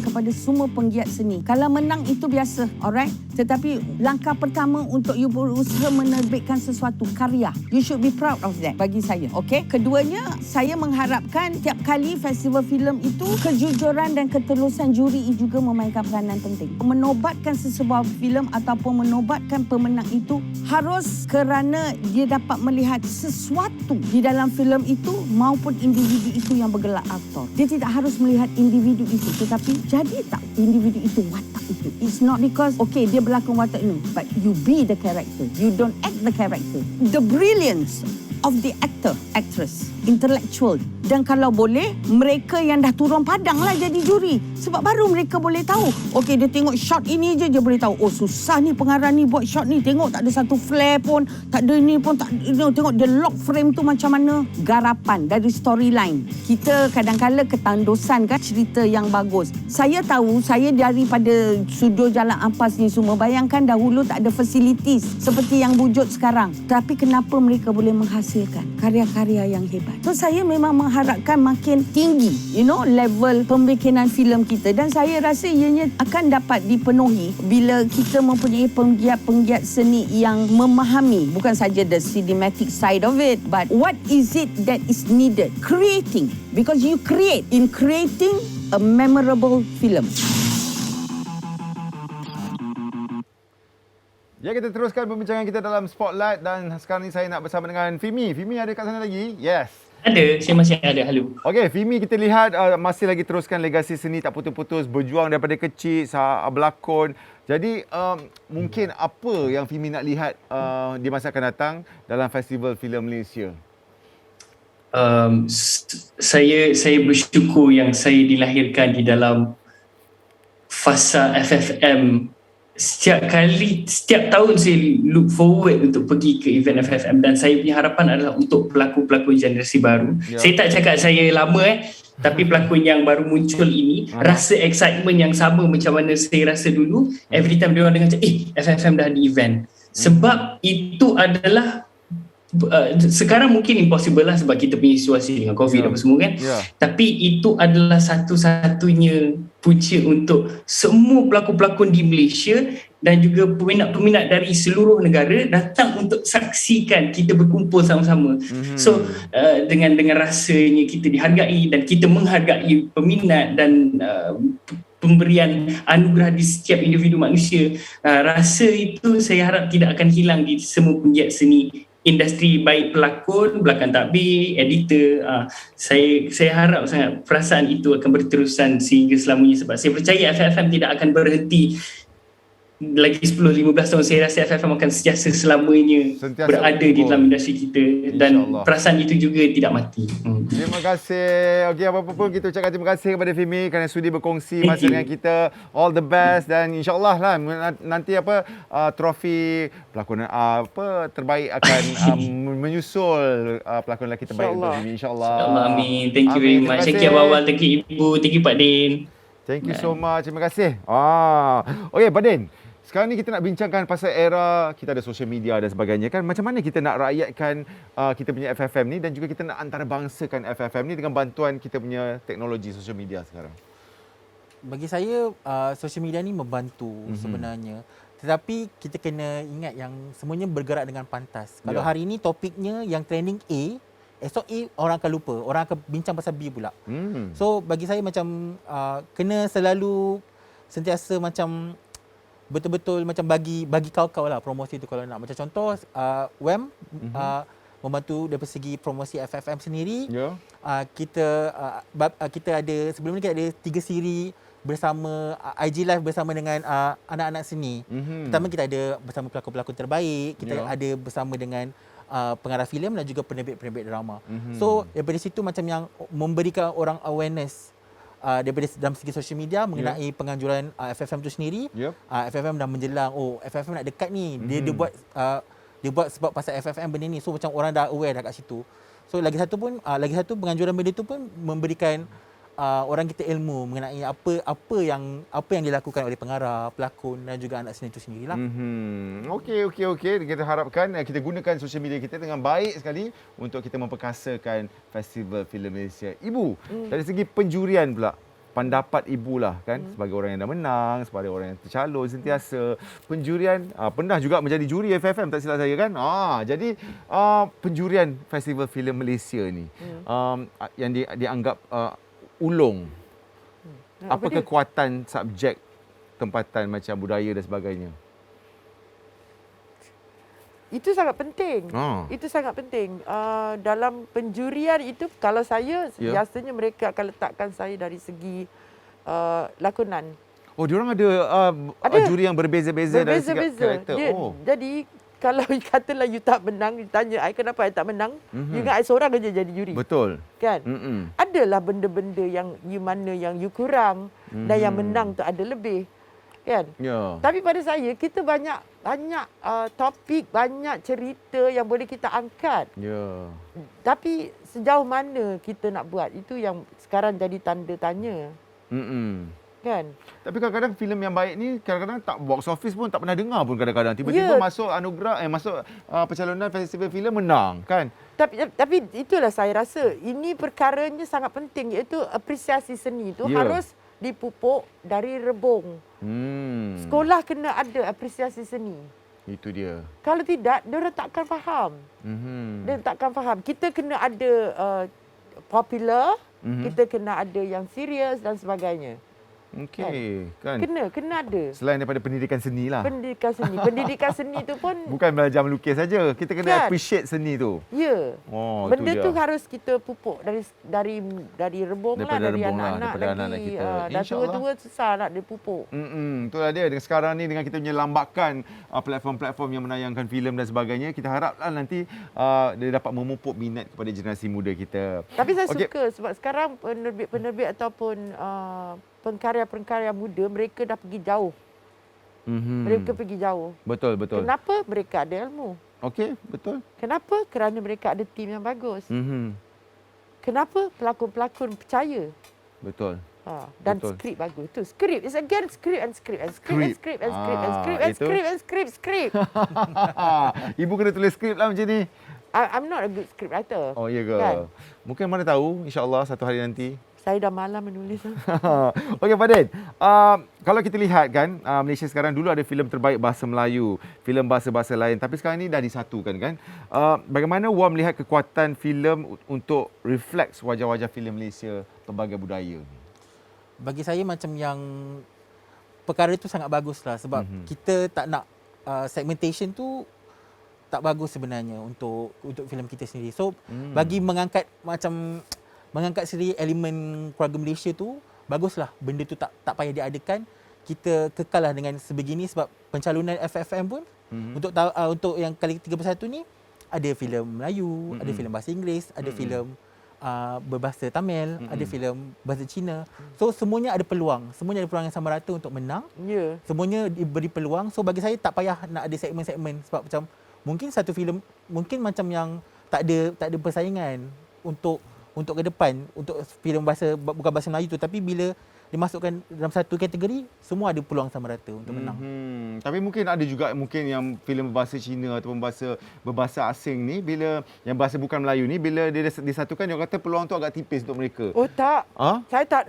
Speaker 4: kepada semua penggiat seni. Kalau menang itu biasa, alright? Tetapi langkah pertama untuk you berusaha menerbitkan sesuatu karya. You should be proud of that bagi saya, okey? Keduanya, saya mengharapkan tiap kali festival filem itu kejujuran dan ketulusan juri juga memainkan peranan penting. Menobatkan sesebuah filem ataupun menobatkan pemenang itu harus kerana dia dapat melihat sesuatu di dalam filem itu maupun individu itu yang bergelar aktor. Dia tidak harus melihat individu itu, tetapi jadi tak individu itu, watak itu. It's not because, okay, dia berlakon watak ini, but you be the character. You don't act the character. The brilliance of the actor, actress, intellectual. Dan kalau boleh, mereka yang dah turun padang lah jadi juri. Sebab baru mereka boleh tahu. Okey, dia tengok shot ini je, dia boleh tahu. Oh, susah ni pengarah ni buat shot ni. Tengok tak ada satu flare pun, tak ada ni pun. Tengok dia lock frame tu macam mana. Garapan dari storyline. Kita kadang-kadang ketandusan kan cerita yang bagus. Saya tahu, saya daripada sudut Jalan Ampas ni semua. Bayangkan dahulu tak ada facilities seperti yang wujud sekarang. Tapi kenapa mereka boleh menghasilkan karya-karya yang hebat. So saya memang mengharapkan makin tinggi, level pembikinan filem kita. Dan saya rasa ianya akan dapat dipenuhi bila kita mempunyai penggiat-penggiat seni yang memahami bukan saja the cinematic side of it, but what is it that is needed. Creating. Because you create. In creating a memorable film.
Speaker 1: Ya, kita teruskan perbincangan kita dalam Spotlight dan sekarang ni saya nak bersama dengan Fimi. Fimi ada kat sana lagi? Yes.
Speaker 9: Ada, saya masih ada. Halo.
Speaker 1: Okey, Fimi, kita lihat masih lagi teruskan legasi seni tak putus-putus, berjuang daripada kecil, berlakon. Jadi, mungkin apa yang Fimi nak lihat di masa akan datang dalam Festival Filem Malaysia?
Speaker 9: Saya bersyukur yang saya dilahirkan di dalam fasa FFM. Setiap tahun saya look forward untuk pergi ke event FFM dan saya punya harapan adalah untuk pelakon-pelakon generasi baru. Saya tak cakap saya lama Tapi pelakon yang baru muncul ini rasa excitement yang sama macam mana saya rasa dulu. Every time dia orang dengar macam FFM dah ada event. Sebab itu adalah sekarang mungkin impossible lah sebab kita punya situasi dengan COVID apa semua kan. Tapi itu adalah satu-satunya punca untuk semua pelakon-pelakon di Malaysia dan juga peminat-peminat dari seluruh negara datang untuk saksikan kita berkumpul sama-sama. So dengan rasanya kita dihargai dan kita menghargai peminat dan pemberian anugerah di setiap individu manusia, rasa itu saya harap tidak akan hilang di semua penggiat seni industri, baik pelakon, belakang takbir, editor. Saya harap sangat perasaan itu akan berterusan sehingga selamanya sebab saya percaya FFM tidak akan berhenti lagi 10-15 tahun. Saya rasa FFM akan sentiasa selamanya berada di dalam industri kita dan perasaan itu juga tidak mati.
Speaker 1: Terima kasih. Okey, apa-apa pun kita ucapkan terima kasih kepada Fimi kerana sudi berkongsi masa dengan kita. All the best dan insya-Allah lah nanti trofi pelakon terbaik akan menyusul pelakon lelaki terbaik untuk Fimi insya-Allah.
Speaker 9: InsyaAllah, amin. Thank you very much. Thank you Awal, thank you Ibu, thank you Pak Din.
Speaker 1: Thank you so much. Terima kasih. Okey, Pak Din. Sekarang ni kita nak bincangkan pasal era kita ada social media dan sebagainya kan. Macam mana kita nak rakyatkan kita punya FFM ni dan juga kita nak antarabangsakan FFM ni dengan bantuan kita punya teknologi social media sekarang.
Speaker 7: Bagi saya social media ni membantu sebenarnya. Tetapi kita kena ingat yang semuanya bergerak dengan pantas. Kalau hari ini topiknya yang trending A, esok A orang akan lupa. Orang akan bincang pasal B pula. So bagi saya macam kena selalu sentiasa macam betul-betul macam bagi kaw-kaw lah promosi tu kalau nak. Macam contoh WEM membantu dari segi promosi FFM sendiri. Kita ada sebelum ni kita ada 3 siri bersama IG Live bersama dengan anak-anak seni. Pertama kita ada bersama pelakon-pelakon terbaik, kita ada bersama dengan pengarah filem dan juga penerbit-penerbit drama. So daripada situ macam yang memberikan orang awareness daripada dalam segi social media mengenai penganjuran FFM tu sendiri. FFM dah menjelang, FFM nak dekat ni. Dia buat sebab pasal FFM benda ni. So macam orang dah aware dah kat situ. So lagi satu penganjuran benda tu pun memberikan orang kita ilmu mengenai apa yang dilakukan oleh pengarah, pelakon dan juga anak seni itu sendirilah.
Speaker 1: Okey. Kita harapkan kita gunakan social media kita dengan baik sekali untuk kita memperkasakan Festival Filem Malaysia. Ibu, dari segi penjurian pula, pendapat ibu lah kan sebagai orang yang dah menang, sebagai orang yang tercalon sentiasa penjurian, pernah juga menjadi juri FFM tak silap saya kan. Jadi penjurian Festival Filem Malaysia ni yang dianggap ulung. Apa kekuatan subjek tempatan macam budaya dan sebagainya?
Speaker 5: Itu sangat penting. Itu sangat penting. Dalam penjurian itu kalau saya biasanya mereka akan letakkan saya dari segi lakonan.
Speaker 1: Diorang ada juri yang berbeza-beza dari segi karakter.
Speaker 5: Jadi kalau katalah you tak menang, you tanya I kenapa I tak menang, you ingat I seorang aja jadi juri.
Speaker 1: Betul.
Speaker 5: Kan? Adalah benda-benda yang you kurang dan yang menang tu ada lebih. Kan? Tapi pada saya kita banyak topik, banyak cerita yang boleh kita angkat. Tapi sejauh mana kita nak buat itu yang sekarang jadi tanda tanya. Kan?
Speaker 1: Tapi kadang-kadang filem yang baik ni kadang-kadang tak box office pun tak pernah dengar pun kadang-kadang. Tiba-tiba masuk anugerah masuk pencalonan festival filem menang kan.
Speaker 5: Tapi itulah saya rasa ini perkaranya sangat penting iaitu apresiasi seni itu harus dipupuk dari rebung. Sekolah kena ada apresiasi seni.
Speaker 1: Itu dia.
Speaker 5: Kalau tidak, dia takkan faham. Dia takkan faham. Kita kena ada popular, kita kena ada yang serius dan sebagainya.
Speaker 1: Okey, kan.
Speaker 5: Kena ada.
Speaker 1: Selain daripada pendidikan seni lah.
Speaker 5: Pendidikan seni tu pun
Speaker 1: bukan belajar melukis saja. Kita kena appreciate seni tu.
Speaker 5: Ya. Benda tu harus kita pupuk dari rebung lah, dari anak-anak lagi. Dah tua-tua susah nak dipupuk.
Speaker 1: Itulah dia. Sekarang ni dengan kita punya lambakan platform-platform yang menayangkan filem dan sebagainya, kita haraplah nanti dia dapat memupuk minat kepada generasi muda kita.
Speaker 5: Tapi saya suka sebab sekarang penerbit ataupun pengkarya-pengkarya muda mereka dah pergi jauh. Mereka pergi jauh.
Speaker 1: Betul.
Speaker 5: Kenapa? Mereka ada ilmu.
Speaker 1: Okey, betul.
Speaker 5: Kenapa? Kerana mereka ada tim yang bagus. kenapa pelakon-pelakon percaya?
Speaker 1: Betul.
Speaker 5: Dan
Speaker 1: Betul.
Speaker 5: skrip bagus. Tu skrip is again skrip and skrip and skrip and skrip and skrip and skrip and
Speaker 1: itu.
Speaker 5: skrip and skrip skrip.
Speaker 1: Ibu kena tulis skrip lah macam ni.
Speaker 5: I'm not a good script writer.
Speaker 1: Oh, ya ke?
Speaker 5: Kan?
Speaker 1: Mungkin mana tahu, insya-Allah satu hari nanti.
Speaker 5: Saya dah malam menulis.
Speaker 1: Okey, Pak Din. Kalau kita lihat kan, Malaysia sekarang dulu ada filem terbaik bahasa Melayu, filem bahasa-bahasa lain. Tapi sekarang ni dah disatukan kan. Bagaimana Wam melihat kekuatan filem untuk refleks wajah-wajah filem Malaysia, pelbagai budaya ni?
Speaker 7: Bagi saya macam yang perkara itu sangat baguslah sebab kita tak nak segmentation tu tak bagus sebenarnya untuk filem kita sendiri. So bagi mengangkat sendiri elemen keluarga Malaysia tu, baguslah benda tu tak payah diadakan. Kita kekallah dengan sebegini sebab pencalonan FFM pun untuk yang kali 31 ni ada filem Melayu, ada filem bahasa Inggeris, ada filem berbahasa Tamil, ada filem bahasa Cina. So semuanya ada peluang. Semuanya ada peluang yang sama rata untuk menang.
Speaker 5: Ya.
Speaker 7: Semuanya diberi peluang. So bagi saya tak payah nak ada segmen-segmen sebab macam mungkin satu filem mungkin macam yang tak ada persaingan untuk ke depan untuk filem bahasa bukan bahasa Melayu tu, tapi bila dimasukkan dalam satu kategori semua ada peluang sama rata untuk menang.
Speaker 1: Tapi mungkin ada juga yang filem berbahasa Cina ataupun berbahasa asing ni, bila yang bahasa bukan Melayu ni, bila dia disatukan, dia kata peluang tu agak tipis untuk mereka.
Speaker 5: Oh tak.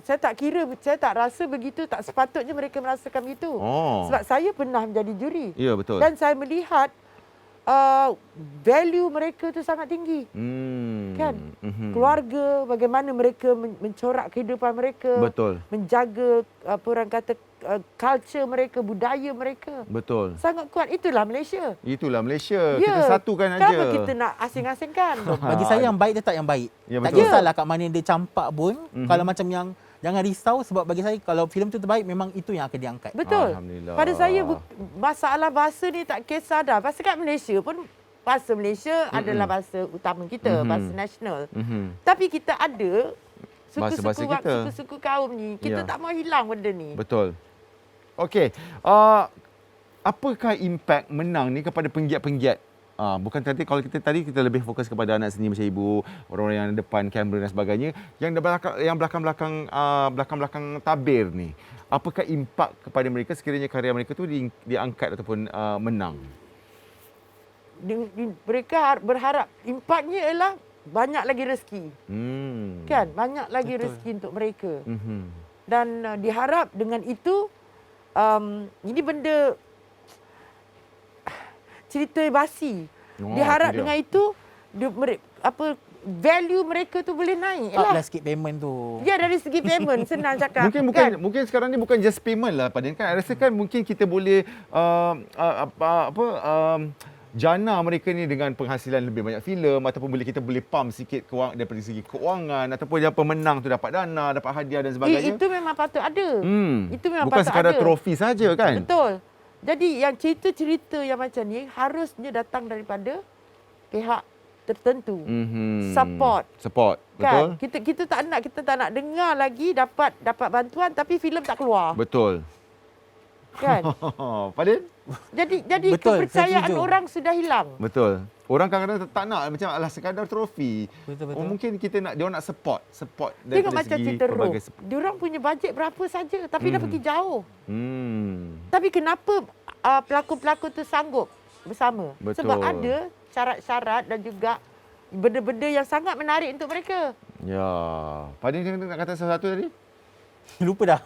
Speaker 5: Saya tak kira, saya tak rasa begitu, tak sepatutnya mereka merasakan begitu. Sebab saya pernah menjadi juri.
Speaker 1: Ya, betul.
Speaker 5: Dan saya melihat value mereka tu sangat tinggi. Kan? Keluarga, bagaimana mereka mencorak kehidupan mereka.
Speaker 1: Betul.
Speaker 5: Menjaga apa orang kata culture mereka, budaya mereka.
Speaker 1: Betul.
Speaker 5: Sangat kuat. Itulah Malaysia.
Speaker 1: Itulah Malaysia.
Speaker 5: Ya.
Speaker 1: Kita satukan aja.
Speaker 5: Kenapa kita nak asing-asingkan?
Speaker 7: Bagi saya yang baik tetap yang baik.
Speaker 1: Ya,
Speaker 7: Tak
Speaker 1: betul.
Speaker 7: kisahlah kat mana dia campak pun. Kalau macam yang jangan risau sebab bagi saya kalau filem tu terbaik memang itu yang akan diangkat.
Speaker 5: Betul.
Speaker 1: Alhamdulillah.
Speaker 5: Pada saya masalah bahasa ni tak kisah dah. Pasal kat Malaysia pun bahasa Malaysia adalah bahasa utama kita, bahasa nasional. Tapi kita ada
Speaker 1: Bahasa-bahasa kita.
Speaker 5: suku-suku kaum ni. Kita tak mau hilang benda ni.
Speaker 1: Betul. Okey. Apakah impak menang ni kepada penggiat-penggiat? Bukan kalau kita lebih fokus kepada anak seni macam ibu, orang-orang yang depan kamera dan sebagainya, yang belakang tabir ni. Apakah impak kepada mereka sekiranya karya mereka tu diangkat ataupun menang?
Speaker 5: Mereka berharap impaknya ialah banyak lagi rezeki. Kan? Banyak lagi rezeki untuk mereka. Dan diharap dengan itu ini benda cerita basi. Diharap dengan itu value mereka tu boleh naik lah.
Speaker 7: Dari segi payment tu.
Speaker 5: Ya, dari segi payment senang cakap.
Speaker 1: Mungkin sekarang ni bukan just payment lah, Pak Din, kan? I rasa kan mungkin kita boleh jana mereka ni dengan penghasilan lebih banyak filem, ataupun kita boleh pump sikit daripada segi keuangan, ataupun yang pemenang tu dapat dana, dapat hadiah dan sebagainya.
Speaker 5: Itu memang patut ada. Itu memang
Speaker 1: bukan
Speaker 5: patut
Speaker 1: sekadar
Speaker 5: ada.
Speaker 1: trofi saja, kan?
Speaker 5: Betul. Jadi yang cerita-cerita yang macam ni harusnya datang daripada pihak tertentu. Support.
Speaker 1: Betul.
Speaker 5: Kan? Kita tak nak dengar lagi dapat bantuan tapi filem tak keluar.
Speaker 1: Betul.
Speaker 5: Kan?
Speaker 1: Pak Din?
Speaker 5: Jadi
Speaker 7: Betul,
Speaker 5: kepercayaan orang sudah hilang.
Speaker 1: Betul. Orang kadang-kadang tak nak macam alah sekadar trofi.
Speaker 7: Betul.
Speaker 1: Mungkin dia nak support
Speaker 5: Tengok macam
Speaker 1: segi
Speaker 5: cerita Roh.
Speaker 1: pelbagai
Speaker 5: Diorang punya bajet berapa saja tapi dah pergi jauh.
Speaker 1: Hmm.
Speaker 5: Tapi kenapa pelakon-pelakon tu sanggup bersama?
Speaker 1: Betul.
Speaker 5: Sebab ada syarat-syarat dan juga benda-benda yang sangat menarik untuk mereka.
Speaker 1: Ya. Pak Din nak kata sesuatu tadi?
Speaker 7: Lupa dah.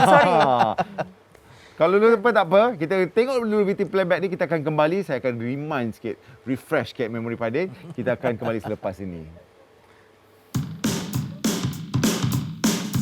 Speaker 5: Sorry.
Speaker 1: Kalau lupa tak apa, kita tengok dulu VT Playback ni, kita akan kembali. Saya akan remind sikit, refresh sikit memori Pak Din. Kita akan kembali selepas ini.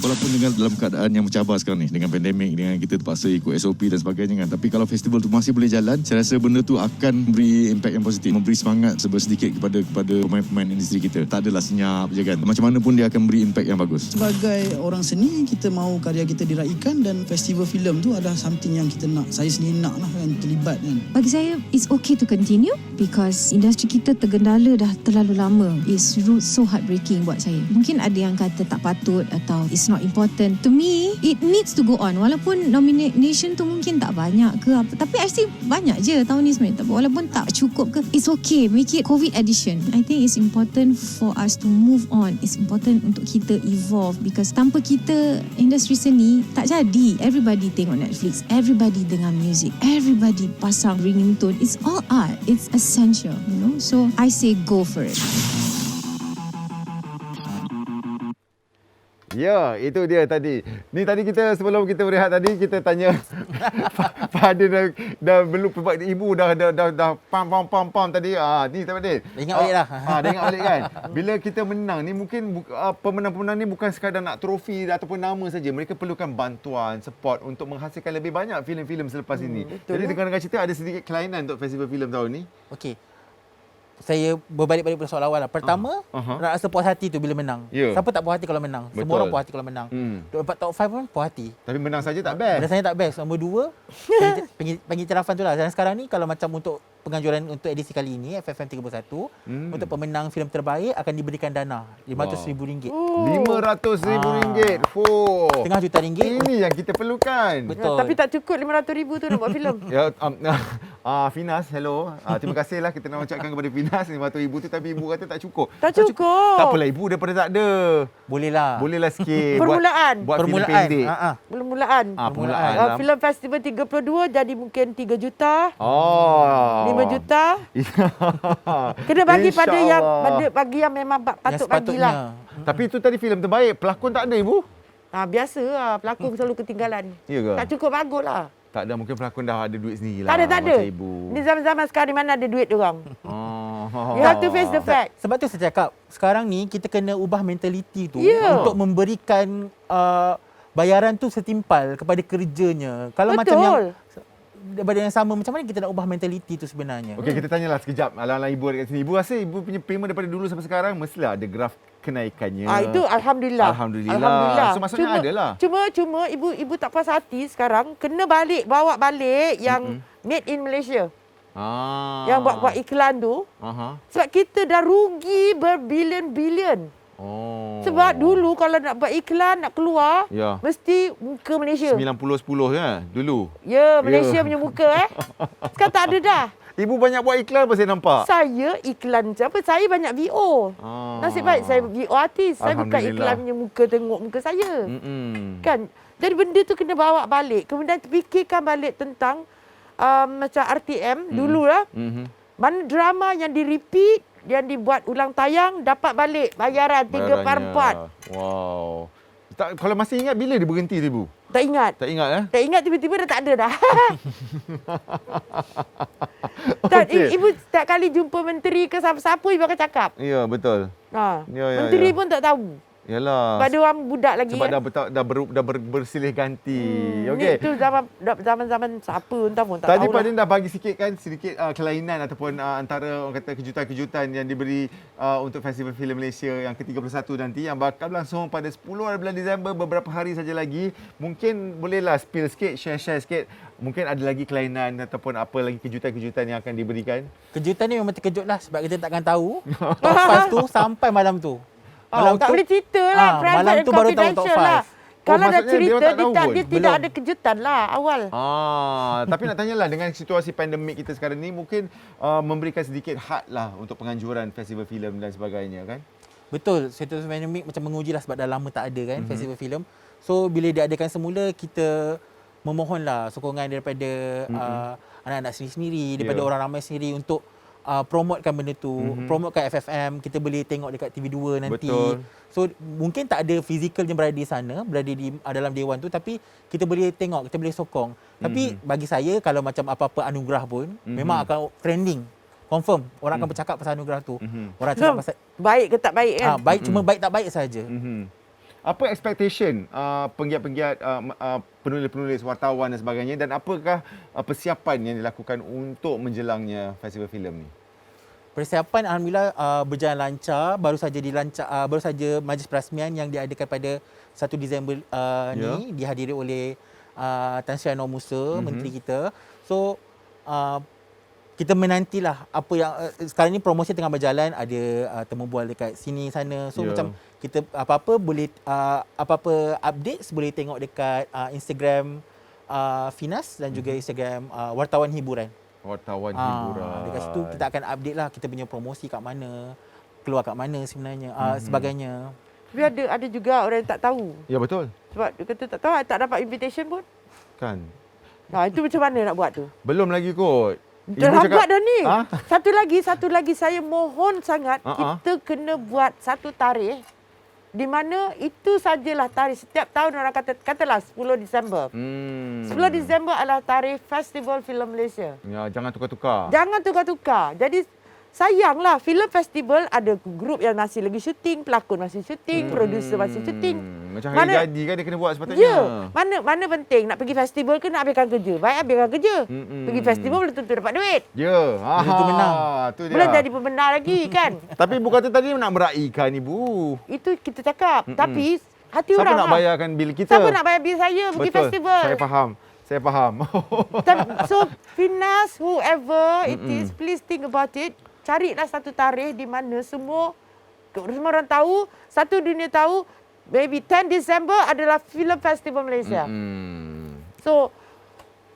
Speaker 10: Walaupun dengan dalam keadaan yang mencabar sekarang ni, dengan pandemik, dengan kita terpaksa ikut SOP dan sebagainya kan, tapi kalau festival tu masih boleh jalan, saya rasa benda tu akan memberi impak yang positif, memberi semangat sedikit kepada pemain-pemain industri kita. Tak adalah senyap je kan, macam mana pun dia akan beri impak yang bagus.
Speaker 11: Sebagai orang seni, kita mahu karya kita diraikan, dan festival filem tu adalah something yang kita nak. Saya sendiri nak lah kan, terlibat kan.
Speaker 12: Bagi saya, it's okay to continue because industri kita tergendala dah terlalu lama. It's so heartbreaking buat saya. Mungkin ada yang kata tak patut atau it's not not important. To me, it needs to go on. Walaupun nomination tu mungkin tak banyak ke apa, tapi I still banyak je tahun ni sebenarnya. Walaupun tak cukup ke, it's okay. Make it COVID edition. I think it's important for us to move on. It's important untuk kita evolve, because tanpa kita, industri seni tak jadi. Everybody tengok Netflix, everybody dengar music, everybody pasang ringtone. It's all art. It's essential, you know. So I say go for it.
Speaker 1: Ya, itu dia tadi. Ni tadi kita sebelum kita berehat tadi kita tanya Fadil dah belum ibu dah pam tadi. Ni tak Fadil.
Speaker 7: Dah ingat balik dah.
Speaker 1: Dah ingat balik kan. Bila kita menang ni mungkin pemenang-pemenang ni bukan sekadar nak trofi ataupun nama saja. Mereka perlukan bantuan, support untuk menghasilkan lebih banyak filem-filem selepas ini. Jadi dengan cerita ada sedikit kelainan untuk festival filem tahun ni.
Speaker 7: Okey. Saya berbalik pada soal awal lah. Pertama, rasa puas hati tu bila menang.
Speaker 1: Yeah.
Speaker 7: Siapa tak puas hati kalau menang?
Speaker 1: Betul.
Speaker 7: Semua orang puas hati kalau menang. Dapat top 5 pun puas hati.
Speaker 1: Tapi menang saja tak best.
Speaker 7: Menang saja tak best. Nombor 2, pengiktirafan tu lah. Dan sekarang ni kalau macam untuk penganjuran untuk edisi kali ini, FFM 31, untuk pemenang filem terbaik akan diberikan dana RM500,000.
Speaker 1: RM500,000.
Speaker 7: Setengah juta ringgit.
Speaker 1: Ini yang kita perlukan.
Speaker 7: Betul.
Speaker 5: Tapi tak cukup RM500,000 tu nak buat filem.
Speaker 1: Ya, Finas, hello. Terima kasihlah kita nak ucapkan kepada Finas RM500,000 tu, tapi ibu kata tak cukup.
Speaker 5: Tak cukup.
Speaker 1: Tak apalah ibu, daripada tak ada.
Speaker 7: Bolehlah
Speaker 1: sikit.
Speaker 5: Permulaan.
Speaker 1: Buat filem pendek.
Speaker 5: Permulaan.
Speaker 1: Permulaan.
Speaker 5: Filem festival 32 jadi mungkin 3 juta. 5 juta. Kena bagi pada yang yang memang patut bagilah.
Speaker 1: Tapi itu tadi filem terbaik. Pelakon tak ada ibu?
Speaker 5: Biasa pelakon selalu ketinggalan.
Speaker 1: Ya ke?
Speaker 5: Tak cukup bagus lah.
Speaker 1: Tak ada, mungkin pelakon dah ada duit sendiri lah.
Speaker 5: Tak ada.
Speaker 1: Macam ibu.
Speaker 5: Ni zaman-zaman sekarang mana ada duit diorang. You have to face the fact.
Speaker 7: Sebab tu saya cakap, sekarang ni kita kena ubah mentaliti tu untuk memberikan bayaran tu setimpal kepada kerjanya. Kalau macam yang daripada yang sama, macam mana kita nak ubah mentaliti tu sebenarnya?
Speaker 1: Okey, kita tanyalah sekejap. Alang-alang ibu dekat sini. Ibu rasa ibu punya payment daripada dulu sampai sekarang mestilah ada graf kenaikannya.
Speaker 5: Itu Alhamdulillah.
Speaker 1: So maksudnya ada lah.
Speaker 5: Cuma ibu tak puas hati sekarang. Kena bawa balik yang made in Malaysia. Yang buat iklan tu. Sebab kita dah rugi berbilion-bilion. Sebab dulu kalau nak buat iklan, nak keluar, mesti muka Malaysia.
Speaker 1: 90-10 ya dulu.
Speaker 5: Ya, Malaysia punya muka Sekarang tak ada dah.
Speaker 1: Ibu banyak buat iklan apa saya nampak?
Speaker 5: Saya iklan siapa? Saya banyak VO. Nasib baik saya VO artis. Saya bukan iklan punya muka, tengok muka saya. Kan? Jadi benda tu kena bawa balik. Kemudian fikirkan balik tentang macam RTM dululah. Mana drama yang di-repeat, yang dibuat ulang tayang, dapat balik bayaran 3/4.
Speaker 1: Wow. Kalau masih ingat bila dia berhenti tu ibu?
Speaker 5: Tak ingat.
Speaker 1: Tak ingat
Speaker 5: Tak ingat, tiba-tiba dah tak ada dah. Ibu setiap kali jumpa menteri ke siapa-siapa, ibu akan cakap.
Speaker 1: Ya, betul.
Speaker 5: Menteri pun tak tahu.
Speaker 1: Yalah.
Speaker 5: Pada orang budak lagi
Speaker 1: sebab dah bersilih ganti. Okey.
Speaker 5: Itu zaman siapa entah pun tak tahu.
Speaker 1: Tadi Pak Din dah bagi sedikit kelainan ataupun antara orang kata kejutan-kejutan yang diberi untuk Festival Filem Malaysia yang ke-31 nanti yang bakal berlangsung pada 10 bulan Disember, beberapa hari saja lagi. Mungkin bolehlah spill sikit, share sikit. Mungkin ada lagi kelainan ataupun apa lagi kejutan-kejutan yang akan diberikan.
Speaker 7: Kejutan ni memang terkejutlah sebab kita takkan tahu. Lepas tu sampai malam tu.
Speaker 5: Tak boleh cerita lah.
Speaker 7: Malam tu baru tahu top 5.
Speaker 5: Lah. Kalau dah cerita, dia tidak ada kejutan lah awal.
Speaker 1: Tapi nak tanyalah, dengan situasi pandemik kita sekarang ni, mungkin memberikan sedikit had lah untuk penganjuran festival filem dan sebagainya kan?
Speaker 7: Betul, situasi pandemik macam menguji lah sebab dah lama tak ada kan festival filem. So bila diadakan semula, kita memohonlah sokongan daripada anak-anak sendiri-sendiri, daripada orang ramai sendiri untuk promotekan benda tu, promotekan FFM, kita boleh tengok dekat TV2 nanti.
Speaker 1: Betul.
Speaker 7: So mungkin tak ada fizikal yang berada di sana, berada di dalam dewan tu, tapi kita boleh tengok, kita boleh sokong. Tapi bagi saya, kalau macam apa-apa anugerah pun, memang akan trending. Confirm orang akan bercakap pasal anugerah tu. Orang cakap pasal
Speaker 5: baik ke tak baik kan?
Speaker 7: Baik, cuma baik tak baik saja.
Speaker 1: Apa expectation penggiat-penggiat penulis-penulis, wartawan dan sebagainya, dan apakah persiapan yang dilakukan untuk menjelangnya festival filem ni?
Speaker 7: Persiapan alhamdulillah berjalan lancar. Baru saja majlis perasmian yang diadakan pada 1 Disember ni dihadiri oleh Tan Sri Anwar Musa, menteri kita. So kita menantilah apa yang sekarang ni promosi tengah berjalan, ada temu bual dekat sini sana. So macam kita apa-apa boleh apa-apa updates boleh tengok dekat Instagram Finas dan juga Instagram Wartawan Hiburan.
Speaker 1: Wartawan hiburan.
Speaker 7: Dekat situ kita akan update lah kita punya promosi kat mana, keluar kat mana sebenarnya, sebagainya.
Speaker 5: Tapi ada juga orang yang tak tahu.
Speaker 1: Ya, betul.
Speaker 5: Sebab dia kata tak tahu, tak dapat invitation pun.
Speaker 1: Kan.
Speaker 5: Itu macam mana nak buat tu?
Speaker 1: Belum lagi kot.
Speaker 5: Dah lambat dah ni. Satu lagi saya mohon sangat kita kena buat satu tarikh di mana itu sajalah tarikh. Setiap tahun orang katalah 10 Disember. 10 Disember adalah tarikh Festival Filem Malaysia.
Speaker 1: Ya, jangan tukar-tukar.
Speaker 5: Jangan tukar-tukar. Jadi sayanglah filem festival ada grup yang masih lagi syuting, pelakon masih syuting, producer masih syuting.
Speaker 1: Macam hari jadi kan dia kena buat sepatutnya.
Speaker 5: Ya, mana penting nak pergi festival ke nak habiskan kerja? Baik habiskan kerja. Pergi festival belum tentu dapat duit.
Speaker 1: Ya,
Speaker 7: tentu menang.
Speaker 1: Tu dia.
Speaker 5: Belum jadi pembenar lagi kan.
Speaker 1: Tapi ibu kata tadi nak meraihkan ibu.
Speaker 5: Itu kita cakap. Tapi hati
Speaker 1: siapa
Speaker 5: orang
Speaker 1: nak bayarkan bil kita?
Speaker 5: Siapa nak bayar bil saya pergi festival?
Speaker 1: Saya faham.
Speaker 5: So, Finas, whoever it is, please think about it. Carilah satu tarikh di mana semua orang tahu, satu dunia tahu, maybe 10 Disember adalah Film Festival Malaysia. So,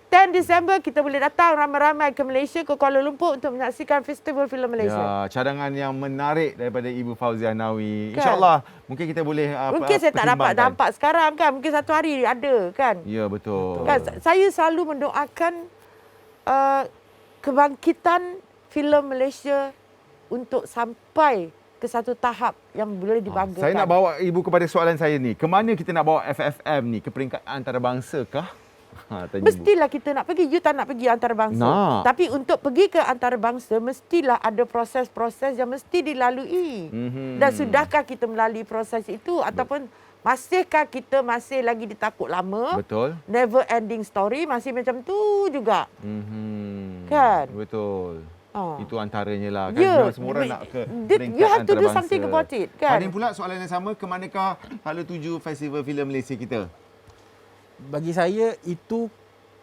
Speaker 5: 10 Disember kita boleh datang ramai-ramai ke Malaysia, ke Kuala Lumpur untuk menyaksikan Festival Filem Malaysia.
Speaker 1: Ya, cadangan yang menarik daripada Ibu Fauziah Nawi. Kan? InsyaAllah mungkin kita boleh
Speaker 5: mungkin saya tak dapat nampak sekarang kan. Mungkin satu hari ada kan.
Speaker 1: Ya, betul.
Speaker 5: Kan, saya selalu mendoakan kebangkitan filem Malaysia untuk sampai ke satu tahap yang boleh dibanggakan.
Speaker 1: Saya nak bawa ibu kepada soalan saya ni. Ke mana kita nak bawa FFM ni? Ke peringkat antarabangsa kah?
Speaker 5: Mestilah kita nak pergi. You tak nak pergi antarabangsa. Tapi untuk pergi ke antarabangsa, mestilah ada proses-proses yang mesti dilalui. Dan sudahkah kita melalui proses itu? Ataupun masihkah kita masih lagi ditakut lama?
Speaker 1: Betul.
Speaker 5: Never ending story, masih macam tu juga. Kan?
Speaker 1: Betul. Itu antaranya lah kan.
Speaker 5: Yeah.
Speaker 1: Semua orang nak ke peringkat
Speaker 5: you have to do
Speaker 1: antarabangsa.
Speaker 5: something about it kan.
Speaker 1: Fadin pula soalan yang sama, ke manakah hala tuju Festival Filem Malaysia kita?
Speaker 7: Bagi saya itu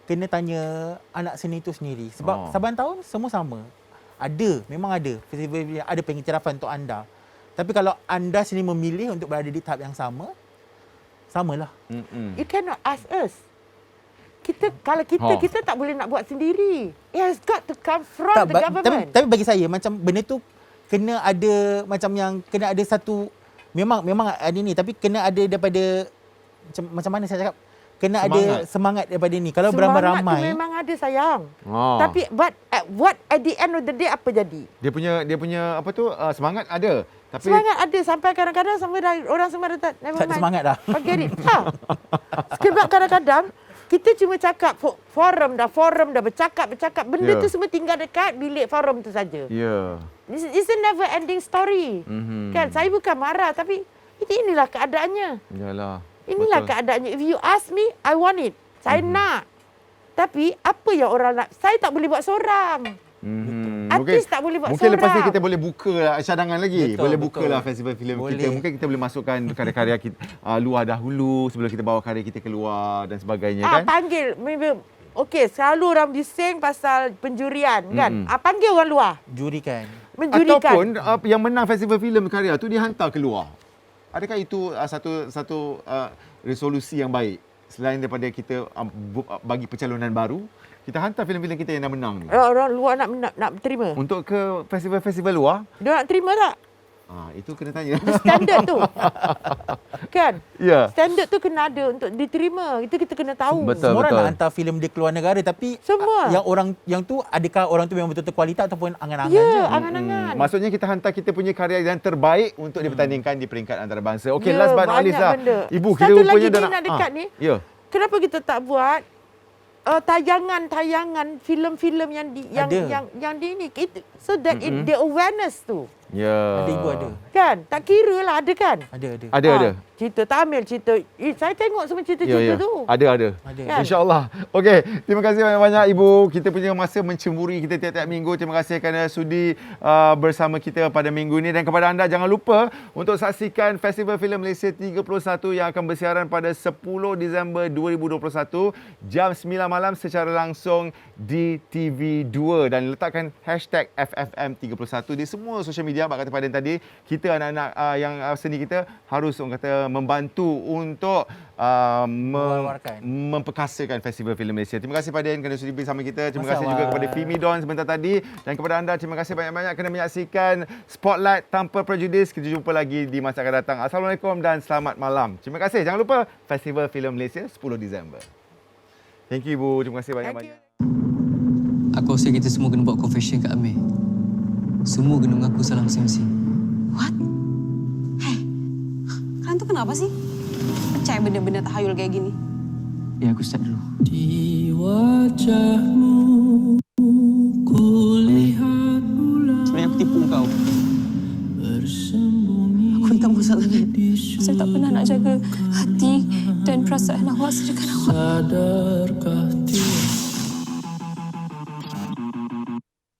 Speaker 7: kena tanya anak seni itu sendiri. Sebab saban tahun semua sama. Memang ada festival, ada pengiktirafan untuk anda. Tapi kalau anda sendiri memilih untuk berada di tahap yang samalah.
Speaker 5: You cannot ask us. Kalau kita tak boleh nak buat sendiri. It has got to come from the government.
Speaker 7: Tapi bagi saya macam benda tu kena ada macam yang kena ada satu memang ada ni, tapi kena ada daripada macam mana saya cakap, kena ada semangat daripada ni. Kalau beramai-ramai
Speaker 5: semangat tu memang ada sayang. Tapi what at the end of the day apa jadi?
Speaker 1: Dia punya apa tu semangat ada. Tapi
Speaker 5: semangat ada sampai kadang-kadang orang semua dah tak
Speaker 7: ada semangat dah.
Speaker 5: Forget it. Sebab kadang-kadang kita cuma cakap forum dah bercakap. Benda tu semua tinggal dekat bilik forum tu saja.
Speaker 1: Ya.
Speaker 5: It's a never ending story. Kan, saya bukan marah tapi inilah keadaannya.
Speaker 1: Yalah.
Speaker 5: Inilah keadaannya. If you ask me, I want it. Saya nak. Tapi apa yang orang nak? Saya tak boleh buat seorang. Artis tak boleh buat
Speaker 1: mungkin
Speaker 5: seorang.
Speaker 1: Mungkin lepas ni kita boleh buka lah cadangan lagi. Boleh buka lah festival filem kita. Mungkin kita boleh masukkan karya-karya kita luar dahulu sebelum kita bawa karya kita keluar dan sebagainya kan.
Speaker 5: Panggil. Okey, selalu orang bising pasal penjurian kan. Panggil orang luar.
Speaker 7: Jurikan.
Speaker 1: Ataupun yang menang festival filem karya tu dihantar keluar. Adakah itu satu resolusi yang baik? Selain daripada kita bagi pencalonan baru, kita hantar filem-filem kita yang dah menang ni.
Speaker 5: Orang luar nak terima?
Speaker 1: Untuk ke festival-festival luar?
Speaker 5: Dia nak terima tak?
Speaker 1: Itu kena tanya.
Speaker 5: Standard tu. Kan?
Speaker 1: Ya.
Speaker 5: Standard tu kena ada untuk diterima. Itu kita kena tahu.
Speaker 7: Semua orang nak hantar filem di keluar negara, tapi
Speaker 5: semua
Speaker 7: yang tu adakah orang tu memang betul-betul kualitas ataupun angan-angan je?
Speaker 5: Ya, angan-angan.
Speaker 1: Maksudnya kita hantar kita punya karya yang terbaik untuk dipertandingkan di peringkat antarabangsa. Okey, last but not least lah. Ibu, kita rupanya dah
Speaker 5: nak dekat ni.
Speaker 1: Ya.
Speaker 5: Kenapa kita tak buat tayangan filem-filem yang di ini, so that the awareness tu.
Speaker 1: Ya.
Speaker 7: Ada ibu ada.
Speaker 5: Kan? Tak kira lah, ada kan?
Speaker 7: Ada.
Speaker 1: Ada.
Speaker 5: Cerita Tamil, cerita... saya tengok semua cerita-cerita tu.
Speaker 1: Ada.
Speaker 5: Kan?
Speaker 1: InsyaAllah. Okey, terima kasih banyak-banyak Ibu. Kita punya masa mencemburi kita tiap-tiap minggu. Terima kasih kerana sudi bersama kita pada minggu ini. Dan kepada anda, jangan lupa untuk saksikan Festival Filem Malaysia 31 yang akan bersiaran pada 10 Disember 2021 jam 9 malam secara langsung di TV2. Dan letakkan hashtag FFM31 di semua sosial media. Abang kata pada tadi, kita anak-anak yang seni kita harus orang kata membantu untuk memperkasakan Festival Filem Malaysia. Terima kasih pada kerana sudi bersama kita. Terima kasih juga kepada Fimi Don sebentar tadi. Dan kepada anda, terima kasih banyak-banyak kerana menyaksikan Spotlight Tanpa Prejudis. Kita jumpa lagi di masa akan datang. Assalamualaikum dan selamat malam. Terima kasih. Jangan lupa Festival Filem Malaysia 10 Disember. Thank you Ibu. Terima kasih banyak-banyak.
Speaker 13: Aku rasa kita semua kena buat confession kat Amir. Semua kena mengaku salah masing-masing.
Speaker 14: What? Hey, kalian tuh kenapa sih? Percaya benda-benda tahayul kayak gini?
Speaker 13: Ya, aku start dulu.
Speaker 8: Di wajahmu kulihat bulan.
Speaker 13: Sebenarnya aku tipu kau.
Speaker 14: Aku minta maaf sangat. Saya tak pernah nak jaga hati dan perasaan awak sedangkan awak.
Speaker 8: Sadarkah